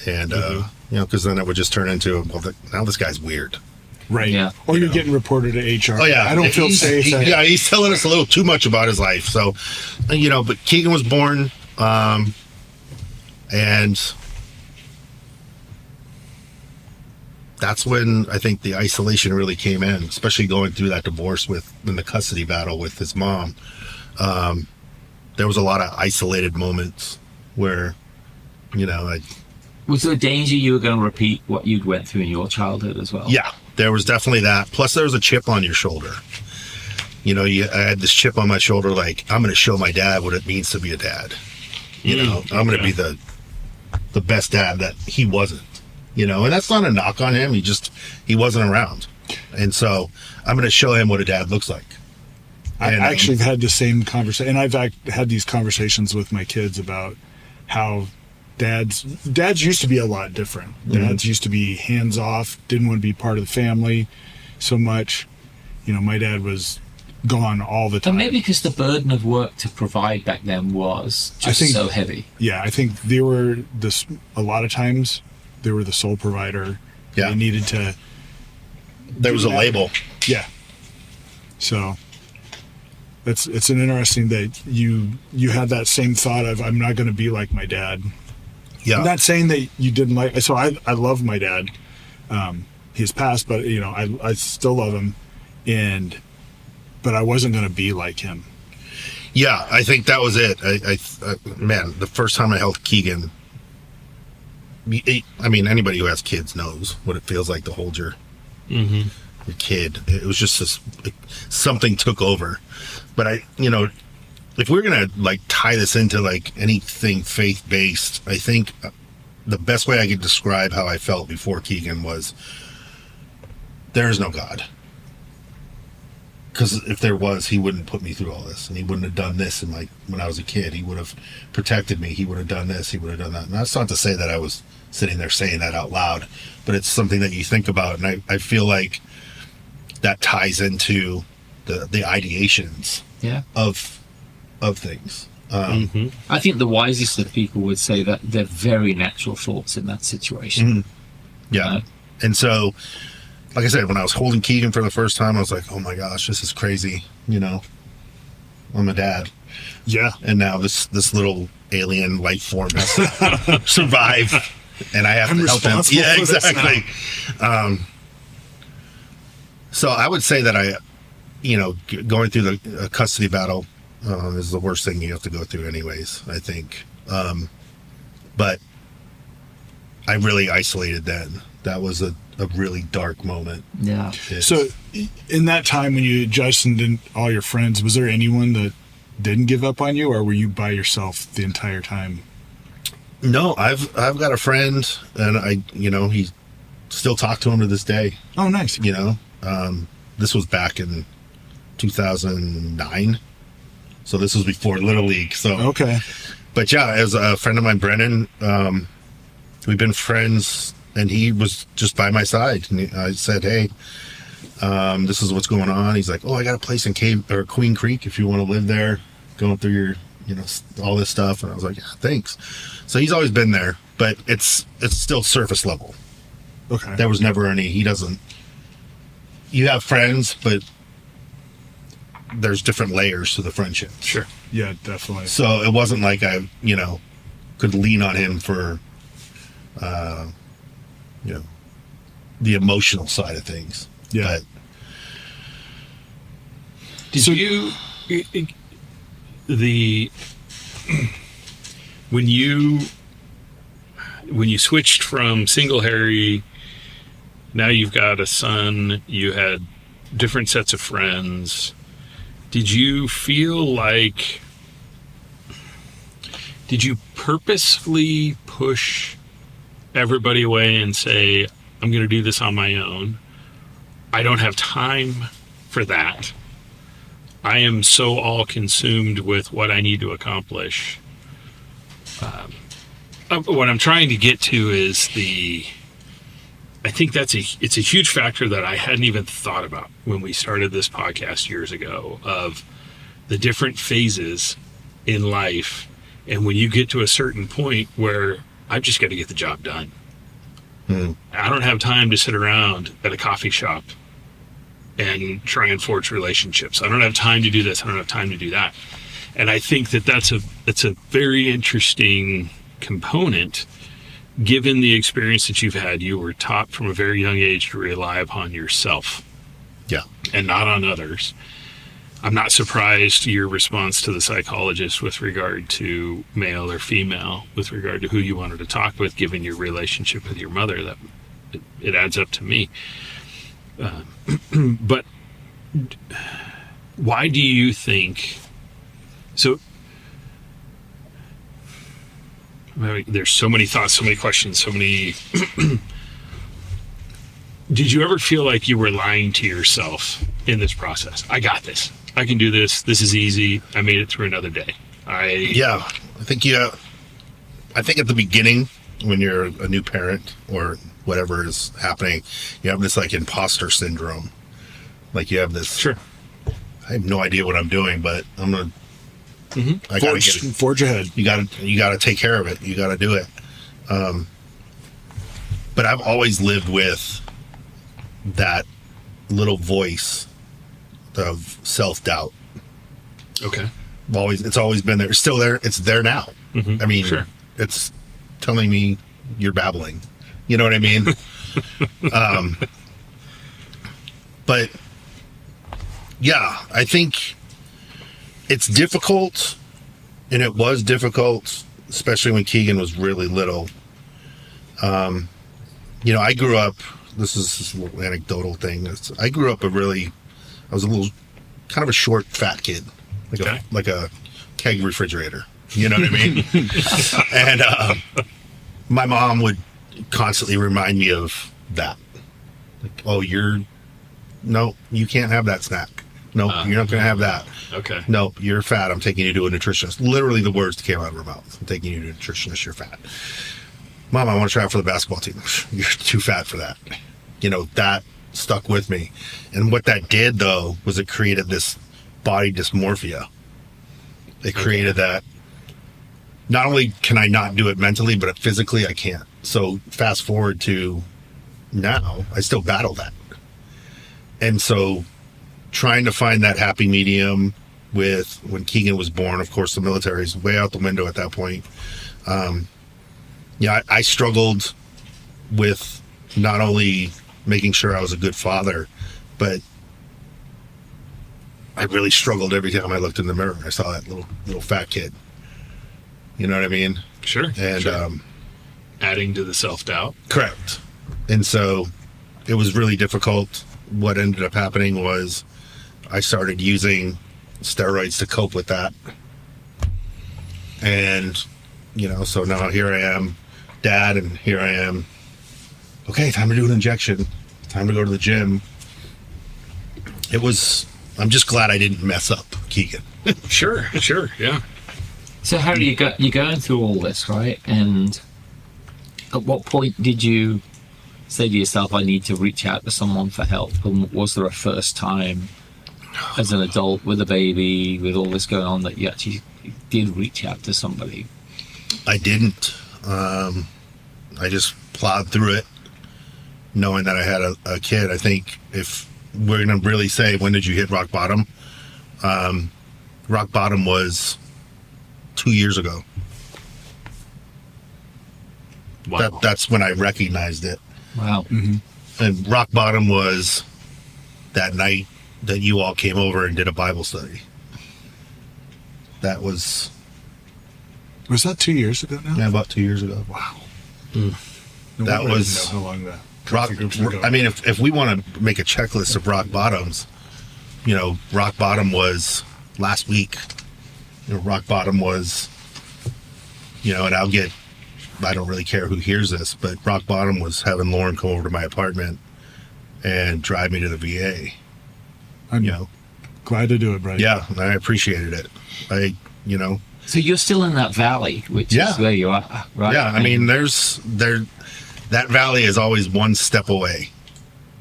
F: And, because then it would just turn into, now this guy's weird.
E: Right.
C: Yeah.
E: Or you're getting reported to HR.
F: Oh, yeah.
E: I don't feel safe.
F: He's telling us a little too much about his life. So, but Keegan was born, and that's when I think the isolation really came in, especially going through that divorce in the custody battle with his mom. There was a lot of isolated moments where,
C: Was there a danger you were going to repeat what you'd went through in your childhood as well?
F: Yeah, there was definitely that. Plus, there was a chip on your shoulder. I had this chip on my shoulder, like, I'm going to show my dad what it means to be a dad. I'm going to be the best dad that he wasn't. And that's not a knock on him. He wasn't around. And so I'm going to show him what a dad looks like.
E: I actually have had the same conversation, and I've had these conversations with my kids about how dads used to be a lot different. Dads used to be hands off, didn't want to be part of the family so much. My dad was gone all the time.
C: And maybe because the burden of work to provide back then was just so heavy.
E: Yeah, I think they were a lot of times they were the sole provider.
F: Yeah.
E: They needed to.
F: There was a label.
E: Yeah. So it's an interesting that you had that same thought of, I'm not going to be like my dad.
F: Yeah.
E: I'm not saying that you didn't like. So I love my dad. He's passed, but I still love him, but I wasn't going to be like him.
F: Yeah, I think that was it. Man, the first time I held Keegan, I mean, anybody who has kids knows what it feels like to hold your kid. It was just something took over. But if we're gonna tie this into anything faith-based, I think the best way I could describe how I felt before Keegan was, there is no God. Because if there was, he wouldn't put me through all this, and he wouldn't have done this. And when I was a kid, he would have protected me. He would have done this. He would have done that. And that's not to say that I was sitting there saying that out loud, but it's something that you think about, and I feel like that ties into the ideations of things.
C: I think the wisest of people would say that they're very natural thoughts in that situation.
F: Yeah. And so, like I said, when I was holding Keegan for the first time, I was like, oh my gosh, this is crazy. I'm a dad.
E: Yeah.
F: And now this little alien life form has to survive, and I have to help him. Yeah, exactly. So I would say that going through the custody battle is the worst thing you have to go through anyways, I think. But I really isolated then. That was a really dark moment.
C: Yeah.
E: So in that time when you jettisoned in all your friends, was there anyone that didn't give up on you, or were you by yourself the entire time?
F: No, I've got a friend, and he still talk to him to this day.
E: Oh, nice.
F: This was back in 2009, so this was before Little League. So
E: Okay.
F: But yeah, as a friend of mine, Brennan, we've been friends, and he was just by my side. And I said, "Hey, this is what's going on." He's like, "Oh, I got a place in Queen Creek if you want to live there, going through your, all this stuff." And I was like, "Yeah, thanks." So he's always been there, but it's still surface level.
E: Okay.
F: There was never any. He doesn't. You have friends, but there's different layers to the friendship.
D: Sure.
E: Yeah, definitely.
F: So it wasn't like I, could lean on him for, the emotional side of things.
E: Yeah.
F: But
D: Did you when you switched from single Harry, now you've got a son, you had different sets of friends. Did you feel like, did you purposefully push everybody away and say, I'm going to do this on my own? I don't have time for that. I am so all consumed with what I need to accomplish. What I'm trying to get to is I think it's a huge factor that I hadn't even thought about when we started this podcast years ago, of the different phases in life. And when you get to a certain point where I've just got to get the job done. I don't have time to sit around at a coffee shop and try and forge relationships. I don't have time to do this. I don't have time to do that. And I think that's a very interesting component, given the experience that you've had. You were taught from a very young age to rely upon yourself.
F: Yeah.
D: And not on others. I'm not surprised your response to the psychologist with regard to male or female, with regard to who you wanted to talk with, given your relationship with your mother. That it adds up to me. But why do you think so? There's so many thoughts, so many questions, so many. Did you ever feel like you were lying to yourself in this process? I got this. I can do this. This is easy. I made it through another day.
F: I think at the beginning, when you're a new parent or whatever is happening, you have this like imposter syndrome. Like you have this.
D: Sure.
F: I have no idea what I'm doing, but I'm gonna. I gotta get it.
E: Forge ahead.
F: You gotta take care of it. You gotta do it. But I've always lived with that little voice of self-doubt.
D: Okay.
F: It's always been there. It's still there. It's there now. I mean,
D: Sure.
F: It's telling me you're babbling. You know what I mean? But yeah, I think it's difficult, and it was difficult, especially when Keegan was really little. I grew up, this is a little anecdotal thing. I grew up I was a little, kind of a short, fat kid, like a keg refrigerator. You know what I mean? And my mom would constantly remind me of that. Like, oh, no, you can't have that snack. No, you're not going to have that.
D: Okay.
F: No, you're fat. I'm taking you to a nutritionist. Literally the words that came out of her mouth. I'm taking you to a nutritionist. You're fat. Mom, I want to try out for the basketball team. You're too fat for that. That stuck with me. And what that did, though, was it created this body dysmorphia. It created that. Not only can I not do it mentally, but physically I can't. So fast forward to now, I still battle that. And so trying to find that happy medium with when Keegan was born, of course, the military is way out the window at that point. I struggled with not only making sure I was a good father, but I really struggled every time I looked in the mirror. I saw that little fat kid. You know what I mean?
D: Sure.
F: And
D: sure. Adding to the self-doubt.
F: Correct. And so it was really difficult. What ended up happening was I started using steroids to cope with that. And, so now here I am, dad, and here I am. Okay, time to do an injection. Time to go to the gym. I'm just glad I didn't mess up, Keegan.
D: Sure, yeah.
C: So how do you go? You're going through all this, right? And at what point did you say to yourself, I need to reach out to someone for help? And was there a first time as an adult with a baby, with all this going on, that you actually did reach out to somebody?
F: I didn't. I just plowed through it, knowing that I had a kid. I think if we're going to really say, when did you hit rock bottom? Rock bottom was 2 years ago.
D: Wow.
F: That's when I recognized it.
C: Wow.
F: Mm-hmm. And rock bottom was that night that you all came over and did a Bible study. That was...
E: Was that 2 years ago now?
F: Yeah, about 2 years ago.
E: Wow.
F: No that was...
E: Know how long the
F: rock,
E: groups were going.
F: I mean, if we want to make a checklist of rock bottoms, rock bottom was last week. Rock bottom was, and I don't really care who hears this, but rock bottom was having Lauren come over to my apartment and drive me to the VA.
E: I'm glad to do it, Brad.
F: Yeah, I appreciated it.
C: So you're still in that valley, which is where you are, right?
F: Yeah, I mean, that valley is always one step away.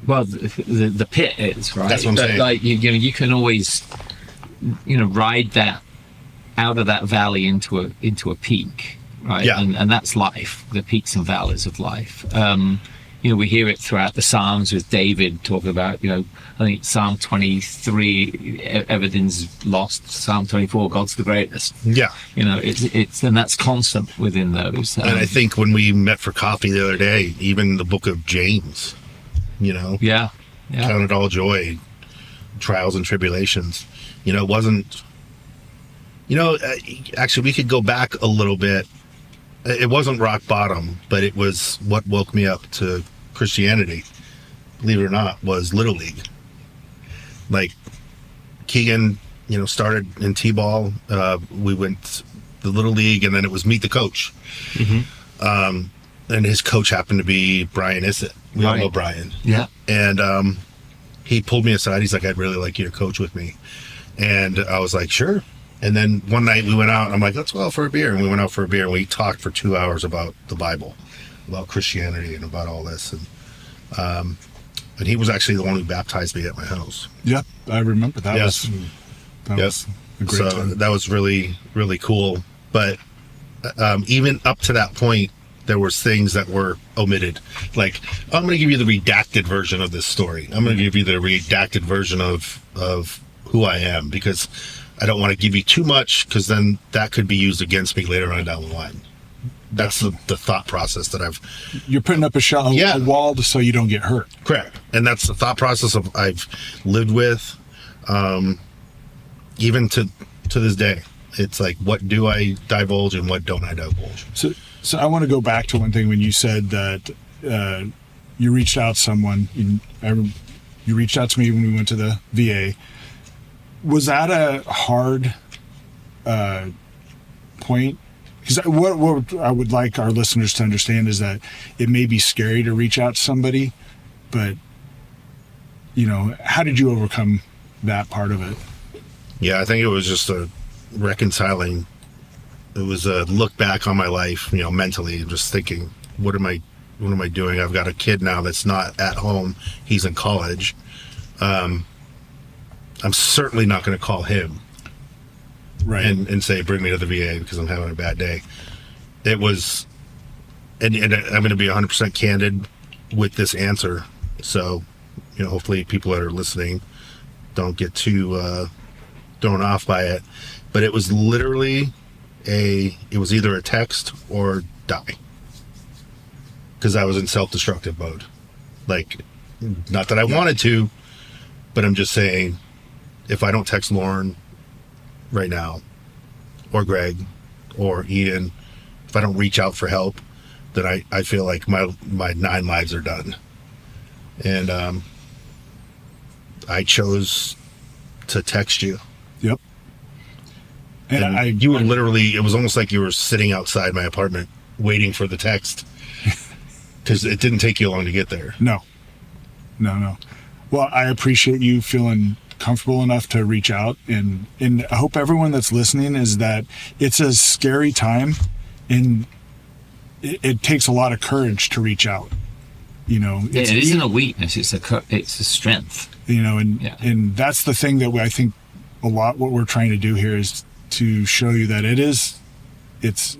C: Well, the pit is, right?
F: That's what I'm saying.
C: Like, you can always, ride that out of that valley into a peak, right?
F: Yeah.
C: And that's life, the peaks and valleys of life. We hear it throughout the Psalms with David talking about, I think Psalm 23, everything's lost. Psalm 24, God's the greatest.
F: Yeah.
C: It's and that's constant within those.
F: And I think when we met for coffee the other day, even the book of James,
C: Yeah.
F: count it all joy, trials and tribulations. It wasn't, actually we could go back a little bit. It wasn't rock bottom, but it was what woke me up to Christianity, believe it or not, was Little League. Like Keegan, started in T-ball. We went the Little League, and then it was Meet the Coach. Mm-hmm. And his coach happened to be Brian Issett. We all know Brian.
C: Yeah.
F: And he pulled me aside. He's like, I'd really like you to coach with me. And I was like, sure. And then one night we went out, and I'm like, let's go out for a beer. And we went out for a beer, and we talked for 2 hours about the Bible, about Christianity, and about all this. And he was actually the one who baptized me at my house.
E: Yep, I remember that.
F: Yes.
E: Was a great
F: So
E: time.
F: that was really, really cool. But even up to that point, there was things that were omitted. Like, I'm going to give you the redacted version of this story. I'm going to give you the redacted version of who I am, because I don't want to give you too much, because then that could be used against me later on down the line. That's the thought process that
E: You're putting up a wall so you don't get hurt.
F: Correct. And that's the thought process I've lived with, even to this day. It's like, what do I divulge and what don't I divulge?
E: So I want to go back to one thing when you said that you reached out to someone. You reached out to me when we went to the VA. Was that a hard point? Because what I would like our listeners to understand is that it may be scary to reach out to somebody, but how did you overcome that part of it?
F: Yeah, I think it was just a reconciling. It was a look back on my life, mentally, just thinking, what am I doing? I've got a kid now that's not at home. He's in college. I'm certainly not going to call him and say, bring me to the VA because I'm having a bad day. It was, and I'm going to be 100% candid with this answer. So, hopefully people that are listening don't get too thrown off by it. But it was literally it was either a text or die. Because I was in self-destructive mode. Like, not that I wanted to, but I'm just saying, if I don't text Lauren right now, or Greg, or Ian, if I don't reach out for help, then I feel like my 9 lives are done. And I chose to text you.
E: Yep. And
F: you were literally, it was almost like you were sitting outside my apartment waiting for the text, because it didn't take you long to get there.
E: No. Well, I appreciate you feeling comfortable enough to reach out, and I hope everyone that's listening is that it's a scary time, and it takes a lot of courage to reach out. You know,
C: it isn't a weakness; it's a strength.
E: You know, and that's the thing that I think a lot what we're trying to do here is to show you that it's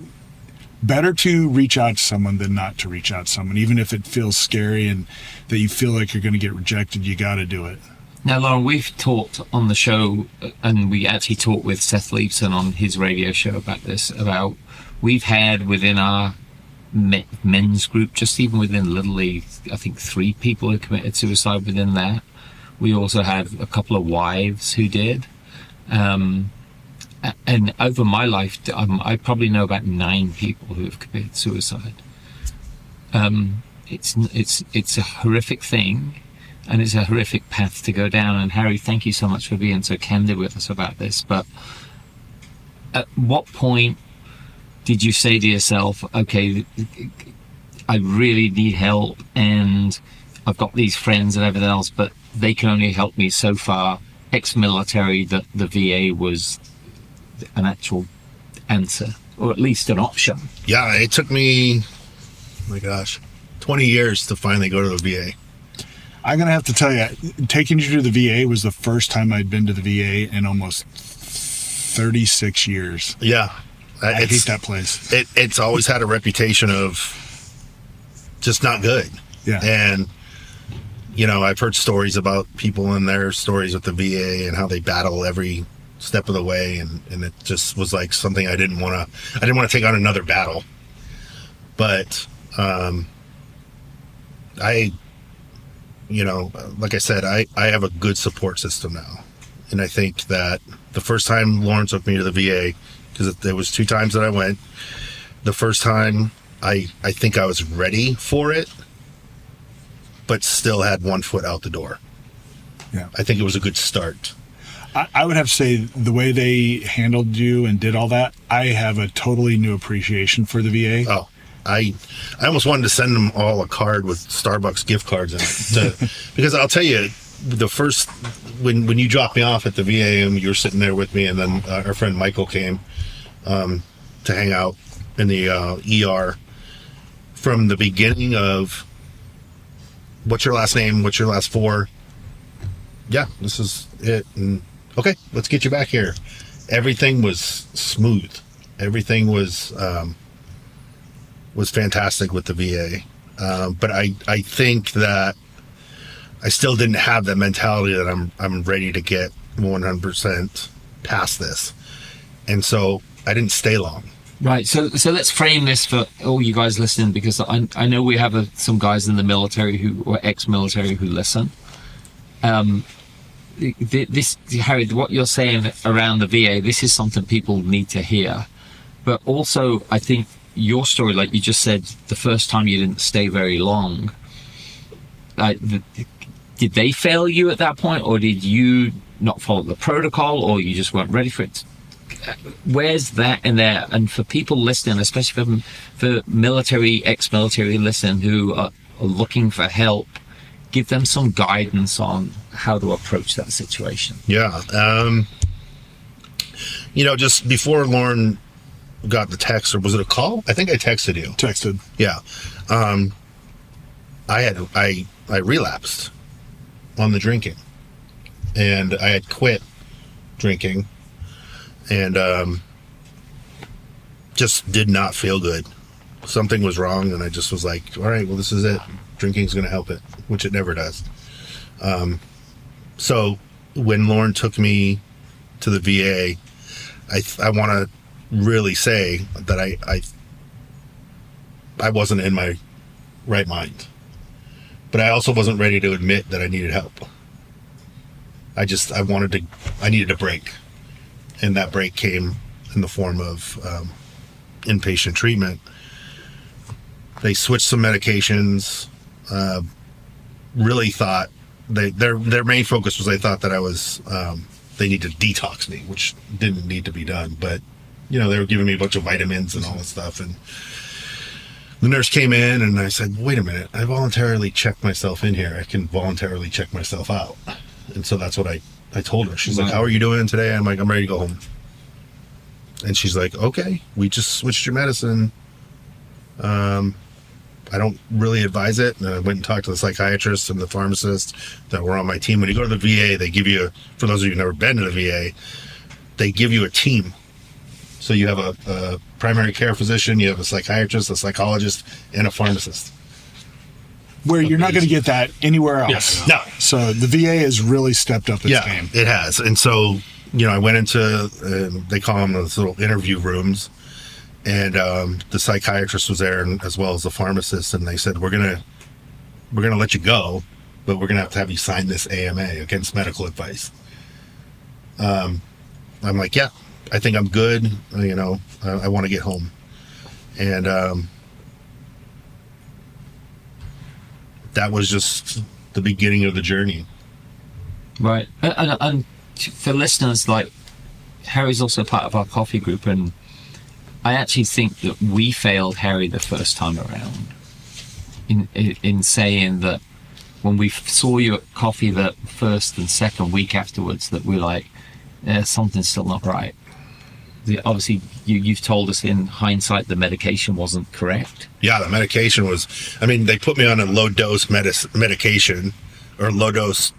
E: better to reach out to someone than not to reach out to someone, even if it feels scary and that you feel like you're going to get rejected. You got to do it.
C: Now, Lauren, we've talked on the show, and we actually talked with Seth Leibson on his radio show about this, about we've had within our men's group, just even within Little League, I think 3 people who committed suicide within that. We also had a couple of wives who did. And over my life, I probably know about 9 people who have committed suicide. It's a horrific thing, and it's a horrific path to go down. And Harry, thank you so much for being so candid with us about this. But at what point did you say to yourself, okay, I really need help, and I've got these friends and everything else, but they can only help me so far? Ex-military, that the VA was an actual answer, or at least an option.
F: Yeah, it took me, oh my gosh, 20 years to finally go to the VA.
E: I'm going to have to tell you, taking you to the VA was the first time I'd been to the VA in almost 36 years.
F: Yeah.
E: I hate that place.
F: It's always had a reputation of just not good.
E: Yeah.
F: And, you know, I've heard stories about people and their stories with the VA and how they battle every step of the way, and it just was like something I didn't want to take on another battle. But like I said, I have a good support system now. And I think that the first time Lauren took me to the VA, because there was 2 times that I went, the first time I think I was ready for it, but still had 1 foot out the door.
E: Yeah.
F: I think it was a good start.
E: I would have to say the way they handled you and did all that, I have a totally new appreciation for the VA.
F: Oh, I almost wanted to send them all a card with Starbucks gift cards in it. Because I'll tell you, the first, when you dropped me off at the VA and you were sitting there with me, and then our friend Michael came to hang out in the ER, from the beginning of, what's your last name? What's your last 4? Yeah, this is it. And okay, let's get you back here. Everything was smooth. Everything was fantastic with the VA. But I think that I still didn't have that mentality that I'm ready to get 100% past this. And so I didn't stay long.
C: Right. So let's frame this for all you guys listening, because I know we have some guys in the military or ex-military who listen. This, Harry, what you're saying around the VA, this is something people need to hear. But also, I think your story, like you just said, the first time you didn't stay very long, did they fail you at that point, or did you not follow the protocol, or you just weren't ready for it? Where's that in there? And for people listening, especially for military, ex-military listening who are looking for help, give them some guidance on how to approach that situation.
F: Yeah. Just before Lauren got the text, or was it a call? I think I texted you.
E: Texted.
F: Yeah. I relapsed on the drinking, and I had quit drinking, and just did not feel good. Something was wrong, and I just was like, all right, well, this is it. Drinking's going to help it, which it never does. So when Lauren took me to the VA, I want to really say that I wasn't in my right mind, but I also wasn't ready to admit that I needed help. I needed a break, and that break came in the form of inpatient treatment. They switched some medications, really thought their main focus was they thought that I was they need to detox me, which didn't need to be done. But they were giving me a bunch of vitamins and all this stuff. And the nurse came in and I said, wait a minute, I voluntarily checked myself in here. I can voluntarily check myself out. And so that's what I told her. She's like, how are you doing today? I'm like, I'm ready to go home. And she's like, okay, we just switched your medicine. I don't really advise it. And I went and talked to the psychiatrist and the pharmacist that were on my team. When you go to the VA, they give you, for those of you who've never been to the VA, they give you a team. So you have a primary care physician, you have a psychiatrist, a psychologist, and a pharmacist.
E: Where you're not going to get that anywhere else.
D: Yes.
F: No.
E: So the VA has really stepped up its
F: Yeah,
E: game.
F: it has. And so, I went into, they call them those little interview rooms. And the psychiatrist was there, and as well as the pharmacist, and they said, we're gonna let you go, but we're gonna have you sign this AMA, against medical advice. I'm like, yeah, I think I'm good. I want to get home, and that was just the beginning of the journey.
C: Right. And for listeners, like, Harry's also part of our coffee group, and I actually think that we failed Harry the first time around in saying that when we saw you at coffee the first and second week afterwards, that we're like, something's still not right. Obviously, you've told us in hindsight the medication wasn't correct.
F: Yeah, the medication was, they put me on a low dose medication or low dose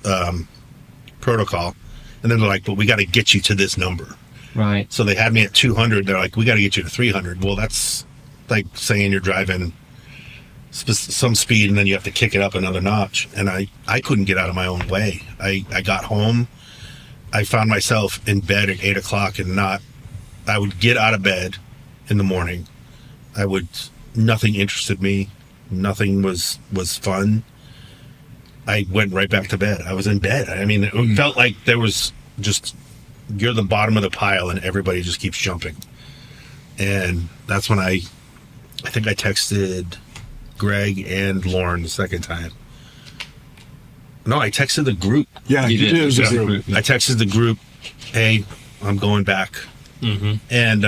F: protocol. And then they're like, but we got to get you to this number.
C: Right.
F: So they had me at 200. They're like, we got to get you to 300. Well, that's like saying you're driving some speed and then you have to kick it up another notch. And I couldn't get out of my own way. I got home. I found myself in bed at 8 o'clock and I would get out of bed in the morning. Nothing interested me. Nothing was fun. I went right back to bed. I was in bed. It felt like there was just, you're the bottom of the pile and everybody just keeps jumping. And that's when I think I texted Greg and Lauren the second time. No, I texted the group.
E: Yeah, you did. It was a group.
F: I texted the group, hey, I'm going back. Mm-hmm. And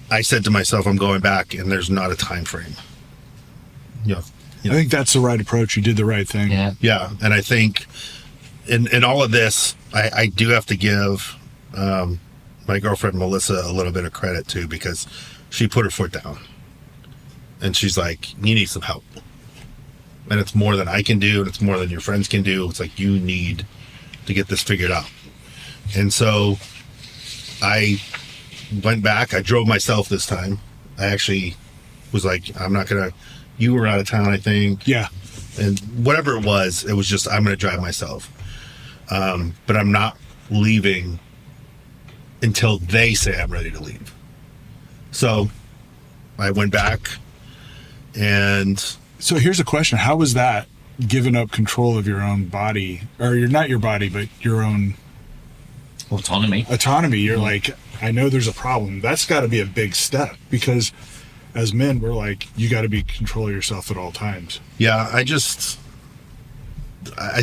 F: I said to myself, I'm going back, and there's not a time frame. I
E: think that's the right approach. You did the right thing.
F: Yeah, and I think in all of this, I do have to give my girlfriend Melissa a little bit of credit too, because she put her foot down and she's like, you need some help, and it's more than I can do, and it's more than your friends can do. It's like, you need to get this figured out. And so I went back. I drove myself this time. I actually was like, you were out of town, I think.
E: Yeah.
F: And whatever it was just, I'm going to drive myself. But I'm not leaving until they say I'm ready to leave. So I went back, and...
E: So here's a question. How was that, giving up control of your own body, or not your body, but your own...
C: Autonomy.
E: You're like, I know there's a problem. That's got to be a big step, because as men, we're like, you got to be control of yourself at all times.
F: Yeah, I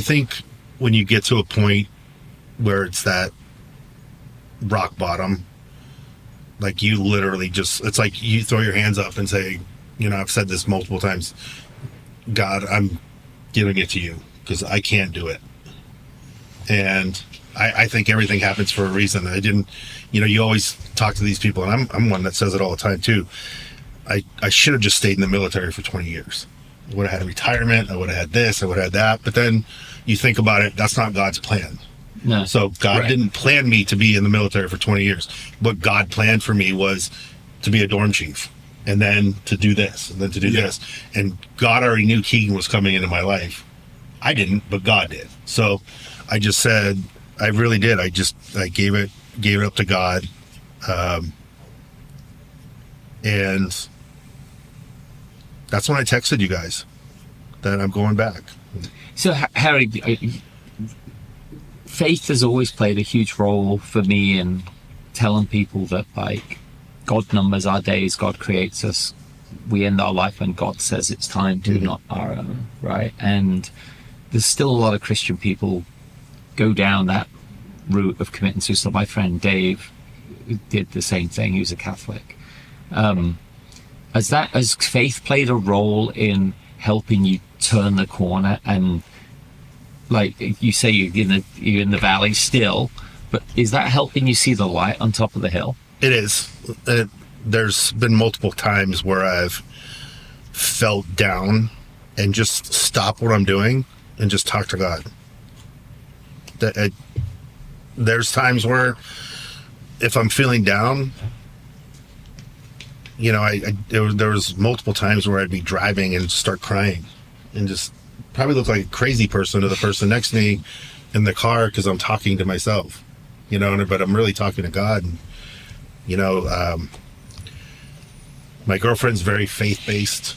F: think when you get to a point where it's that rock bottom, like, you literally just, it's like you throw your hands up and say, I've said this multiple times, God, I'm giving it to you because I can't do it. And I think everything happens for a reason. I didn't, you always talk to these people, and I'm one that says it all the time too. I should have just stayed in the military for 20 years. I would have had a retirement. I would have had this. I would have had that. But then you think about it, that's not God's plan.
C: No.
F: So God didn't plan me to be in the military for 20 years. What God planned for me was to be a dorm chief, and then to do this, and then to do this. And God already knew Keegan was coming into my life. I didn't, but God did. So I just said, I really did. I gave it up to God. And that's when I texted you guys that I'm going back.
C: So, Harry, faith has always played a huge role for me in telling people that, like, God numbers our days, God creates us we end our life when God says it's time to, not our own, right? And there's still a lot of Christian people go down that route of committing suicide. My friend Dave did the same thing. He was a Catholic. Has faith played a role in helping you turn the corner? And like you say, you're in the valley still, but is that helping you see the light on top of the hill?
F: It is. There's been multiple times where I've felt down and just stop what I'm doing and just talk to God. There's times where if I'm feeling down, you know, there was multiple times where I'd be driving and start crying and just probably look like a crazy person to the person next to me in the car because I'm talking to myself, you know, but I'm really talking to God. And, you know, my girlfriend's very faith-based.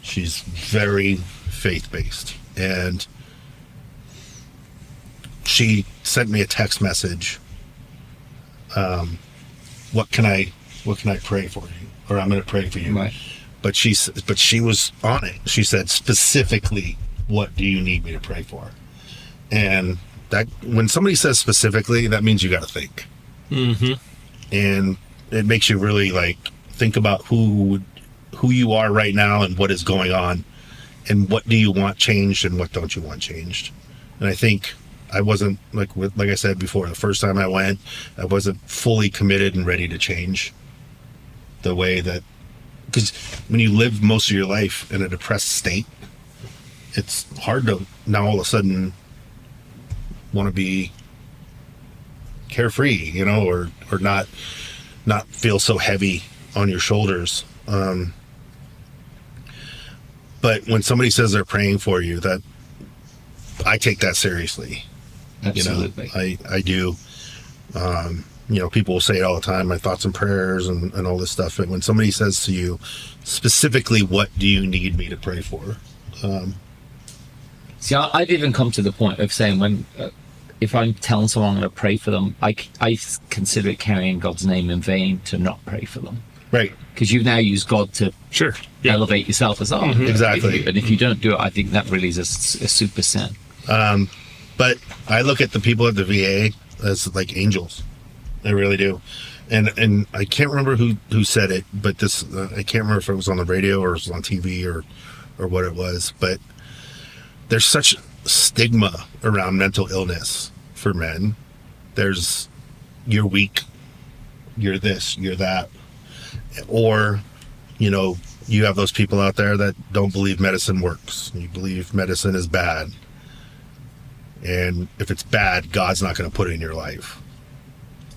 F: She's very faith-based. And she sent me a text message. What can I pray for you? Or I'm going to pray for you.
C: Right.
F: But she was on it. She said specifically, what do you need me to pray for? And that when somebody says specifically, that means you got to think.
D: Mm-hmm.
F: And it makes you really like think about who you are right now and what is going on and what do you want changed and what don't you want changed. And I think I wasn't like I said before, the first time I went, I wasn't fully committed and ready to change the way that, because when you live most of your life in a depressed state, it's hard to now all of a sudden want to be carefree, you know, or not feel so heavy on your shoulders. But when somebody says they're praying for you, that I take that seriously.
C: Absolutely.
F: You know, I do. You know, people will say it all the time, my thoughts and prayers and all this stuff. But when somebody says to you specifically, what do you need me to pray for?
C: See, I've even come to the point of saying if I'm telling someone I'm going to pray for them, I consider it carrying God's name in vain to not pray for them.
F: Right.
C: Because you've now used God to elevate yourself as
F: exactly.
C: And if you don't do it, I think that really is a super sin.
F: But I look at the people at the VA as like angels. I really do. And I can't remember who said it, but this I can't remember if it was on the radio or it was on TV or what it was, but there's such stigma around mental illness for men. There's you're weak, you're this, you're that. Or, you know, you have those people out there that don't believe medicine works. You believe medicine is bad. And if it's bad, God's not going to put it in your life.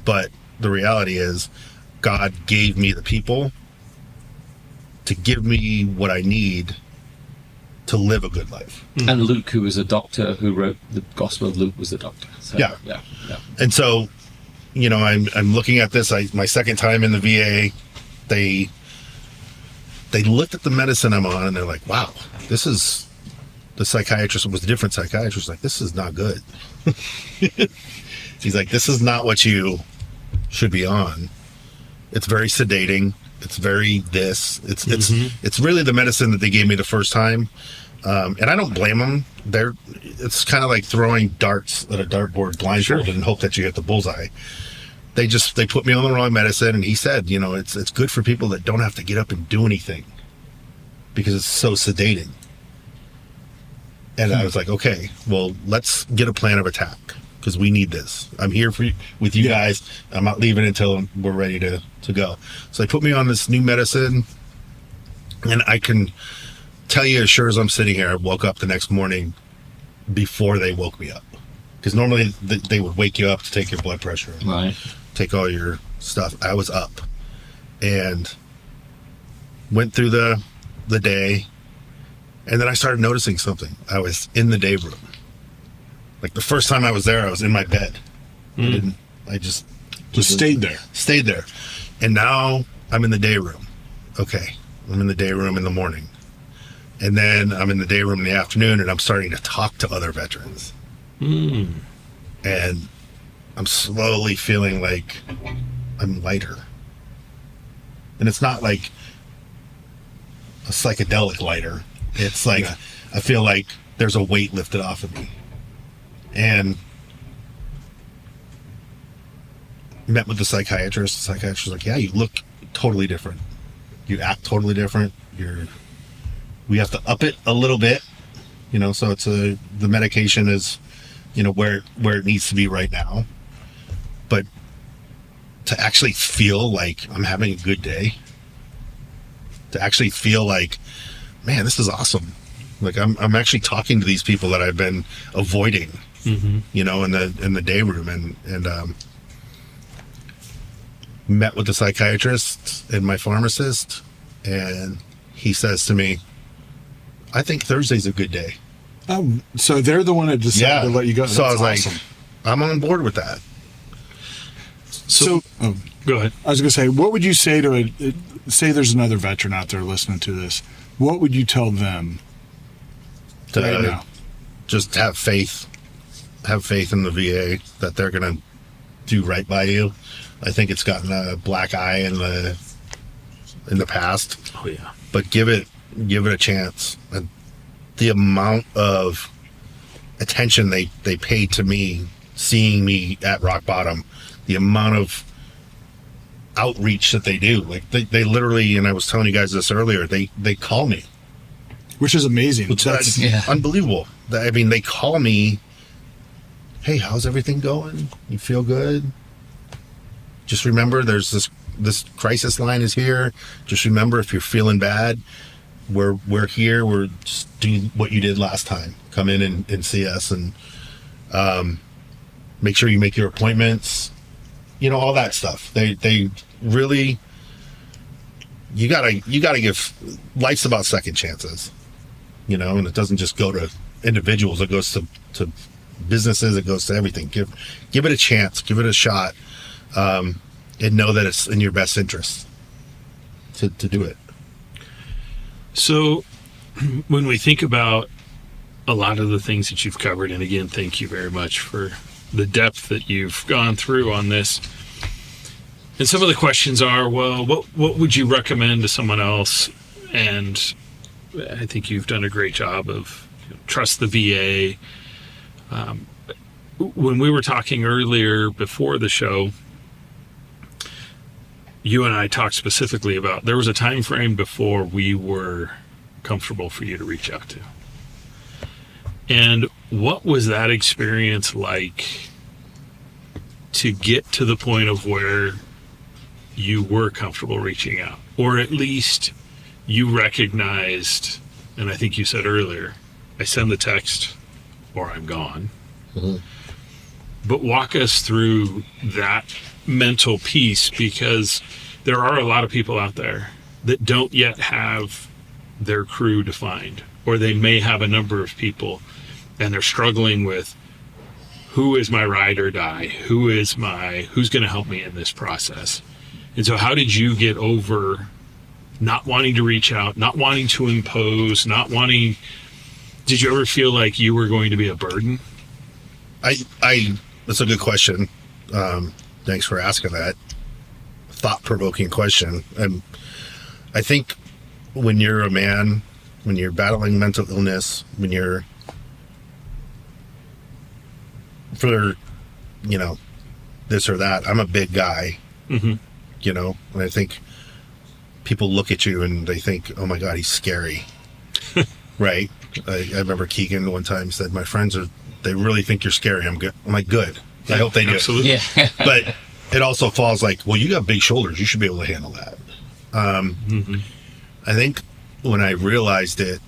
F: But the reality is, God gave me the people to give me what I need to live a good life.
C: And Luke, who was a doctor, who wrote the Gospel of Luke, was a doctor. So,
F: yeah. And so, you know, I'm looking at this. My second time in the VA, they looked at the medicine I'm on and they're like, wow, this is, the psychiatrist was a different psychiatrist, like, this is not good. He's like, this is not what you should be on. It's very sedating. It's very this. It's really the medicine that they gave me the first time. And I don't blame them. It's kind of like throwing darts at a dartboard blindfolded and hope that you hit the bullseye. They put me on the wrong medicine, and he said, you know, it's good for people that don't have to get up and do anything because it's so sedating. And I was like, okay, well, let's get a plan of attack because we need this. I'm here with you guys. I'm not leaving until we're ready to go. So they put me on this new medicine, and I can tell you as sure as I'm sitting here, I woke up the next morning before they woke me up. Because normally they would wake you up to take your blood pressure,
C: right?
F: Take all your stuff. I was up and went through the day, and then I started noticing something. I was in the day room. Like the first time I was there, I was in my bed. I just
E: stayed there.
F: Stayed there. And now I'm in the day room. Okay. I'm in the day room in the morning. And then I'm in the day room in the afternoon, and I'm starting to talk to other veterans. And I'm slowly feeling like I'm lighter. And it's not like psychedelic lighter. It's like, I feel like there's a weight lifted off of me. And met with the psychiatrist. The psychiatrist was like, yeah, you look totally different. You act totally different. We have to up it a little bit, so it's the medication is, where it needs to be right now. But to actually feel like I'm having a good day, to actually feel like, man, this is awesome. Like I'm actually talking to these people that I've been avoiding, in the day room, and met with the psychiatrist and my pharmacist, and he says to me, I think Thursday's a good day.
E: So they're the one that decided to let you go.
F: So
E: That's
F: I was
E: awesome.
F: like, I'm on board with that.
D: So go ahead.
E: I was going to say, what would you say to say there's another veteran out there listening to this? What would you tell them right now?
F: Just have faith. Have faith in the VA that they're going to do right by you. I think it's gotten a black eye in the past.
D: Oh yeah.
F: But give it a chance. And the amount of attention they paid to me, seeing me at rock bottom, the amount of outreach that they do, like they literally, and I was telling you guys this earlier, they call me,
E: Which is amazing.
F: that's unbelievable. I mean, they call me, hey, how's everything going? You feel good? Just remember, there's this crisis line is here. Just remember, if you're feeling bad, we're here. We're just doing what you did last time. Come in and see us, and make sure you make your appointments. All that stuff. They really, you gotta give. Life's about second chances, and it doesn't just go to individuals. It goes to businesses. It goes to everything. Give it a chance. Give it a shot. And know that it's in your best interest to do it.
D: So when we think about a lot of the things that you've covered, and again, thank you very much for the depth that you've gone through on this. And some of the questions are, well, what would you recommend to someone else? And I think you've done a great job of trust the VA. When we were talking earlier before the show, you and I talked specifically about, there was a time frame before we were comfortable for you to reach out to. And what was that experience like to get to the point of where you were comfortable reaching out? Or at least you recognized, and I think you said earlier, I send the text or I'm gone.
F: Mm-hmm.
D: But walk us through that mental piece, because there are a lot of people out there that don't yet have their crew defined, or they may have a number of people and they're struggling with, who is my ride or die? Who's going to help me in this process? And so how did you get over not wanting to reach out, not wanting to impose, did you ever feel like you were going to be a burden?
F: That's a good question. Thanks for asking that thought-provoking question. And I think when you're a man, when you're battling mental illness, when you're for this or that, I'm a big guy,
D: Mm-hmm.
F: And I think people look at you and they think, oh my God, he's scary. Right? I remember Keegan one time said, my friends they really think you're scary. I'm good. I'm like, good. I hope they do.
D: Absolutely.
C: Yeah.
F: But it also falls like, well, you got big shoulders. You should be able to handle that.
D: Mm-hmm.
F: I think when I realized it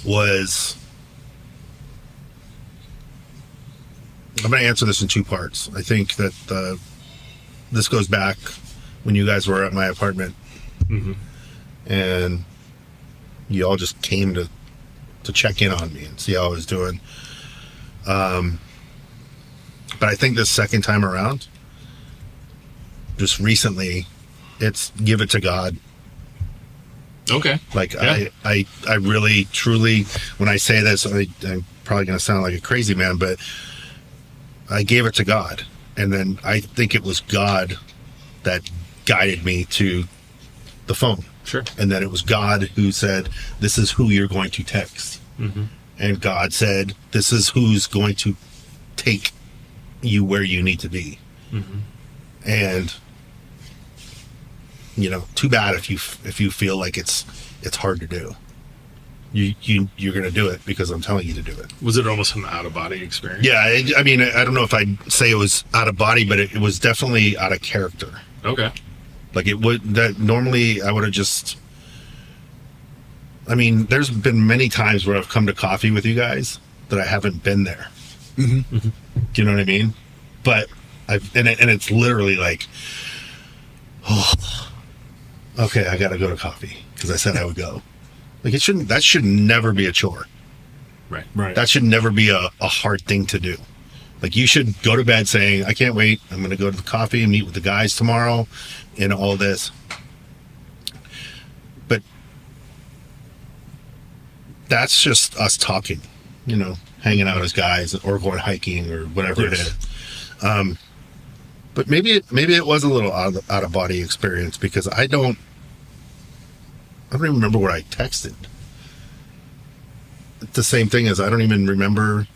F: was, I'm going to answer this in two parts. I think that this goes back when you guys were at my apartment,
D: Mm-hmm.
F: and you all just came to check in on me and see how I was doing. But I think this second time around, just recently, it's give it to God.
D: Okay.
F: Like,
D: Yeah.
F: I really, truly, when I say this, I'm probably going to sound like a crazy man, but I gave it to God. And then I think it was God that guided me to the phone.
D: Sure.
F: And then it was God who said, this is who you're going to text.
D: Mm-hmm.
F: And God said, this is who's going to take you where you need to be.
D: Mm-hmm.
F: And, too bad if you feel like it's hard to do. You're going to do it because I'm telling you to do it.
D: Was it almost an out-of-body experience?
F: Yeah, I mean, I don't know if I'd say it was out of body, but it was definitely out of character.
D: Okay.
F: Like normally I would have just, I mean, there's been many times where I've come to coffee with you guys that I haven't been there.
D: Mm-hmm. Mm-hmm.
F: Do you know what I mean? But and it's literally like, oh, okay, I got to go to coffee because I said I would go. Like that should never be a chore.
D: Right.
F: That should never be a hard thing to do. Like you should go to bed saying, I can't wait. I'm going to go to the coffee and meet with the guys tomorrow and all this. But that's just us talking, hanging out as guys or going hiking or whatever it is. But maybe it was a little out of body experience because I don't even remember what I texted. It's the same thing as I don't even remember.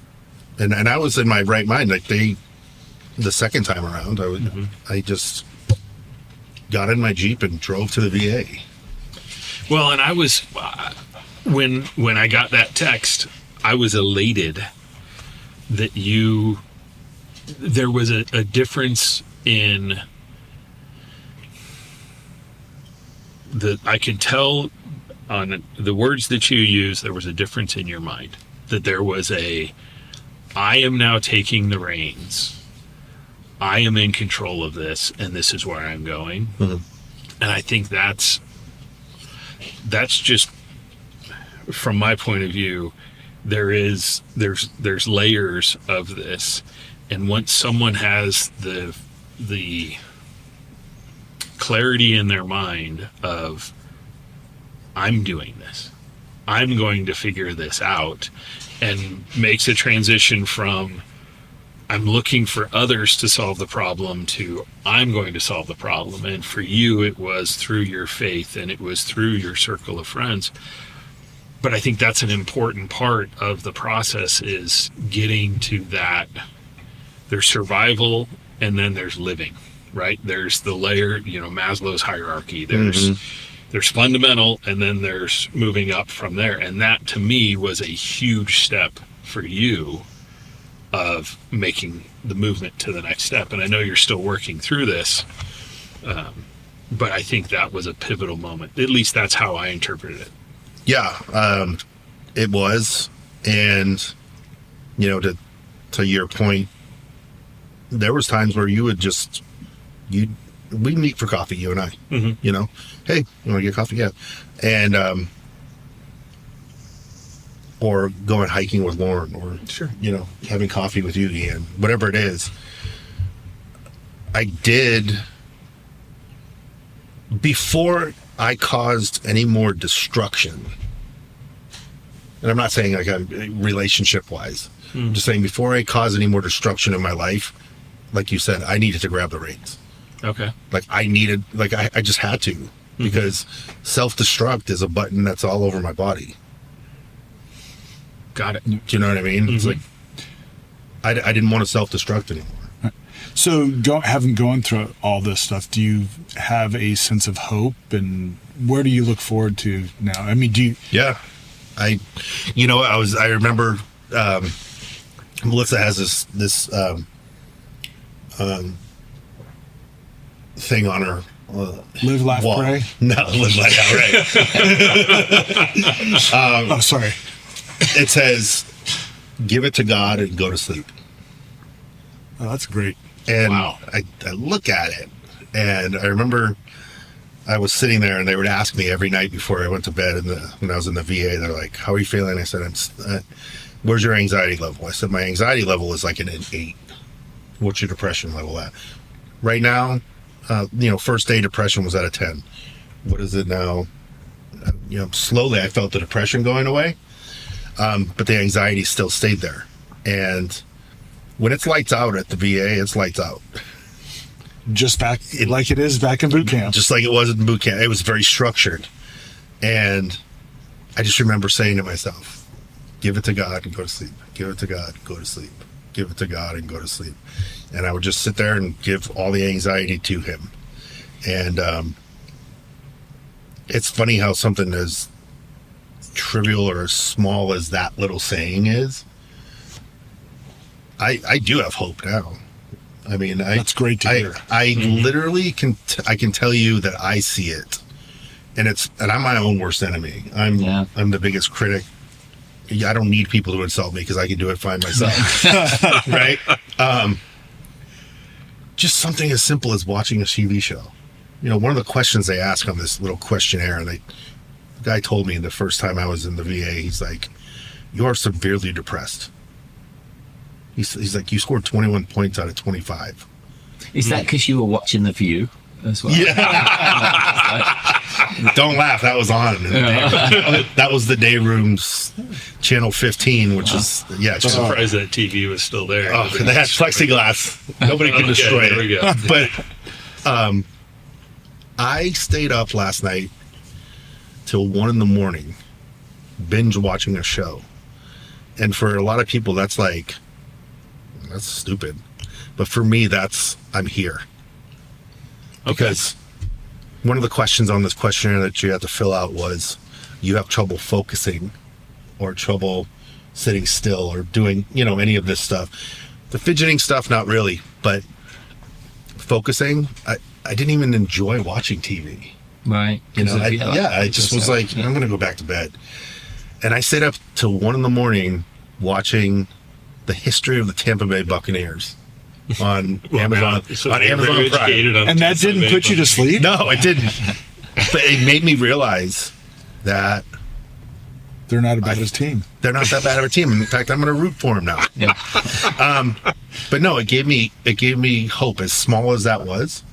F: And I was in my right mind. Like the second time around, I just got in my Jeep and drove to the VA.
D: Well, and I was, when I got that text, I was elated that there was a difference in I could tell on the words that you use, there was a difference in your mind. That there was I am now taking the reins. I am in control of this, and this is where I'm going.
F: Mm-hmm.
D: And I think that's just, from my point of view, there's layers of this. And once someone has the clarity in their mind of, I'm doing this, I'm going to figure this out, and makes a transition from I'm looking for others to solve the problem to I'm going to solve the problem. And for you, it was through your faith and it was through your circle of friends. But I think that's an important part of the process, is getting to that. There's survival and then there's living, right? There's the layer, Maslow's hierarchy. There's fundamental, and then there's moving up from there. And that, to me, was a huge step for you of making the movement to the next step. And I know you're still working through this, but I think that was a pivotal moment. At least that's how I interpreted it.
F: Yeah, it was. And, to your point, there was times where you would we'd meet for coffee, you and I,
D: Mm-hmm.
F: Hey, you want to get coffee? Yeah. And, or going hiking with Lauren, or,
D: Sure.
F: Having coffee with you, Ian, whatever it is. I did, before I caused any more destruction, and I'm not saying like relationship wise, I'm just saying before I caused any more destruction in my life, like you said, I needed to grab the reins.
D: Okay.
F: Like I just had to, because self-destruct is a button that's all over my body.
D: Got it.
F: Do you know what I mean? It's like, I didn't want to self-destruct anymore.
E: So having gone through all this stuff, do you have a sense of hope, and where do you look forward to now? I mean,
F: Yeah. I remember, Melissa has this thing on her
E: live, laugh,
F: wall.
E: pray?
F: No, live, laugh, right.
E: Oh, sorry.
F: It says, give it to God and go to sleep.
E: Oh, that's great.
F: And
D: Wow.
F: I look at it, and I remember I was sitting there, and they would ask me every night before I went to bed when I was in the VA, they're like, how are you feeling? I said, where's your anxiety level? I said, my anxiety level is like an 8. What's your depression level at? Right now, first day depression was at a 10. What is it now? Slowly I felt the depression going away, but the anxiety still stayed there. And when it's lights out at the VA, it's lights out.
E: Just like it is back in boot camp.
F: Just like it was in boot camp. It was very structured. And I just remember saying to myself, give it to God and go to sleep. Give it to God, go to sleep. Give it to God and go to sleep. And I would just sit there and give all the anxiety to him. And it's funny how something as trivial or as small as that little saying is, I do have hope now. I mean,
E: that's great to hear.
F: I literally can tell you that I see it, and I'm my own worst enemy. I'm the biggest critic. I don't need people to insult me because I can do it fine myself. Right? Just something as simple as watching a TV show. You know, one of the questions they ask on this little questionnaire, the guy told me the first time I was in the VA, he's like, "You are severely depressed." He's like, "You scored 21 points out of 25.
C: Is that because you were watching The View as well?
F: Yeah. Don't laugh. That was on. That was the day room's channel 15, which is,
D: I'm surprised that TV was still there.
F: Oh, they had plexiglass. Nobody could destroy it.
D: We go.
F: But I stayed up last night till 1 a.m, binge watching a show. And for a lot of people, that's stupid. But for me, I'm here. Because one of the questions on this questionnaire that you had to fill out was, you have trouble focusing or trouble sitting still or doing, any of this stuff. The fidgeting stuff, not really, but focusing, I didn't even enjoy watching TV.
C: Right.
F: I just was like, I'm going to go back to bed. And I stayed up till 1 a.m. watching the history of the Tampa Bay Buccaneers on Amazon. On Amazon Prime.
E: And that didn't put you to sleep?
F: No, it didn't. But it made me realize that
E: they're not a bad team.
F: They're not that bad of a team. In fact, I'm going to root for them now.
C: Yeah.
F: But no, it gave me hope. As small as that was,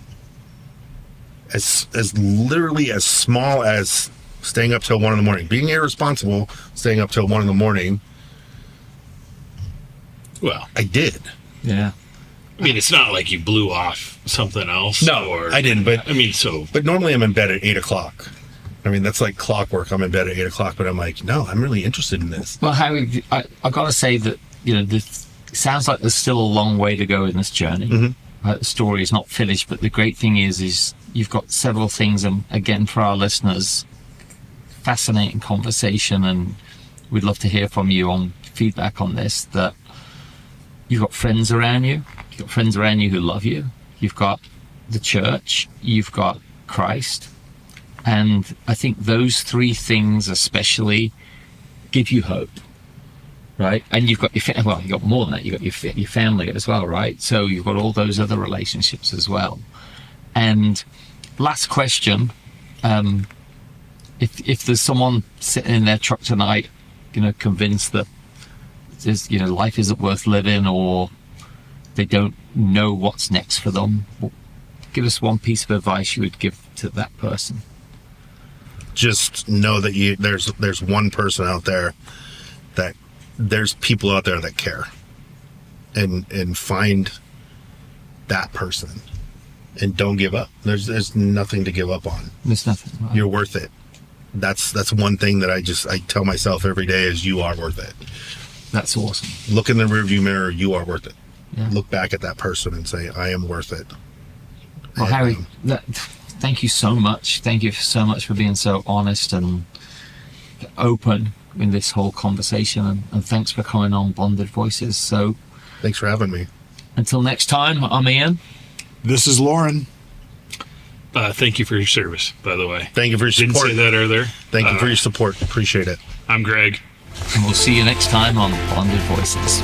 F: as literally as small as staying up till 1 a.m, being irresponsible, staying up till 1 a.m.
D: Well,
F: I did.
C: Yeah.
D: I mean, it's not like you blew off something else.
F: No, I didn't. But But normally I'm in bed at 8 o'clock. I mean, that's like clockwork. I'm in bed at 8 o'clock, but I'm like, no, I'm really interested in this.
C: Well, Harry, I got to say that this sounds like there's still a long way to go in this journey.
F: Mm-hmm.
C: The story is not finished, but the great thing is you've got several things, and again, for our listeners, fascinating conversation, and we'd love to hear from you on feedback on this. That you've got friends around you. You've got friends around you who love you. You've got the church. You've got Christ. And I think those three things especially give you hope, right? And you've got you've got more than that. You've got your family as well, right? So you've got all those other relationships as well. And last question, if there's someone sitting in their truck tonight, convinced that there's, life isn't worth living, or they don't know what's next for them, give us one piece of advice you would give to that person.
F: Just know that there's one person out there, that there's people out there that care, and find that person, and don't give up. There's nothing to give up on.
C: There's nothing. Right.
F: You're worth it. That's one thing that I tell myself every day is, you are worth it.
C: That's awesome.
F: Look in the rearview mirror. You are worth it.
C: Yeah.
F: Look back at that person and say, I am worth it.
C: Well, Harry, thank you so much. Thank you so much for being so honest and open in this whole conversation. And thanks for coming on Bonded Voices. So,
F: thanks for having me.
C: Until next time, I'm Ian.
E: This is Lauren.
D: Thank you for your service, by the way.
F: Thank you for your support.
D: Didn't say that earlier.
F: Thank you for your support. Appreciate it.
D: I'm Greg.
C: And we'll see you next time on Bonded Voices.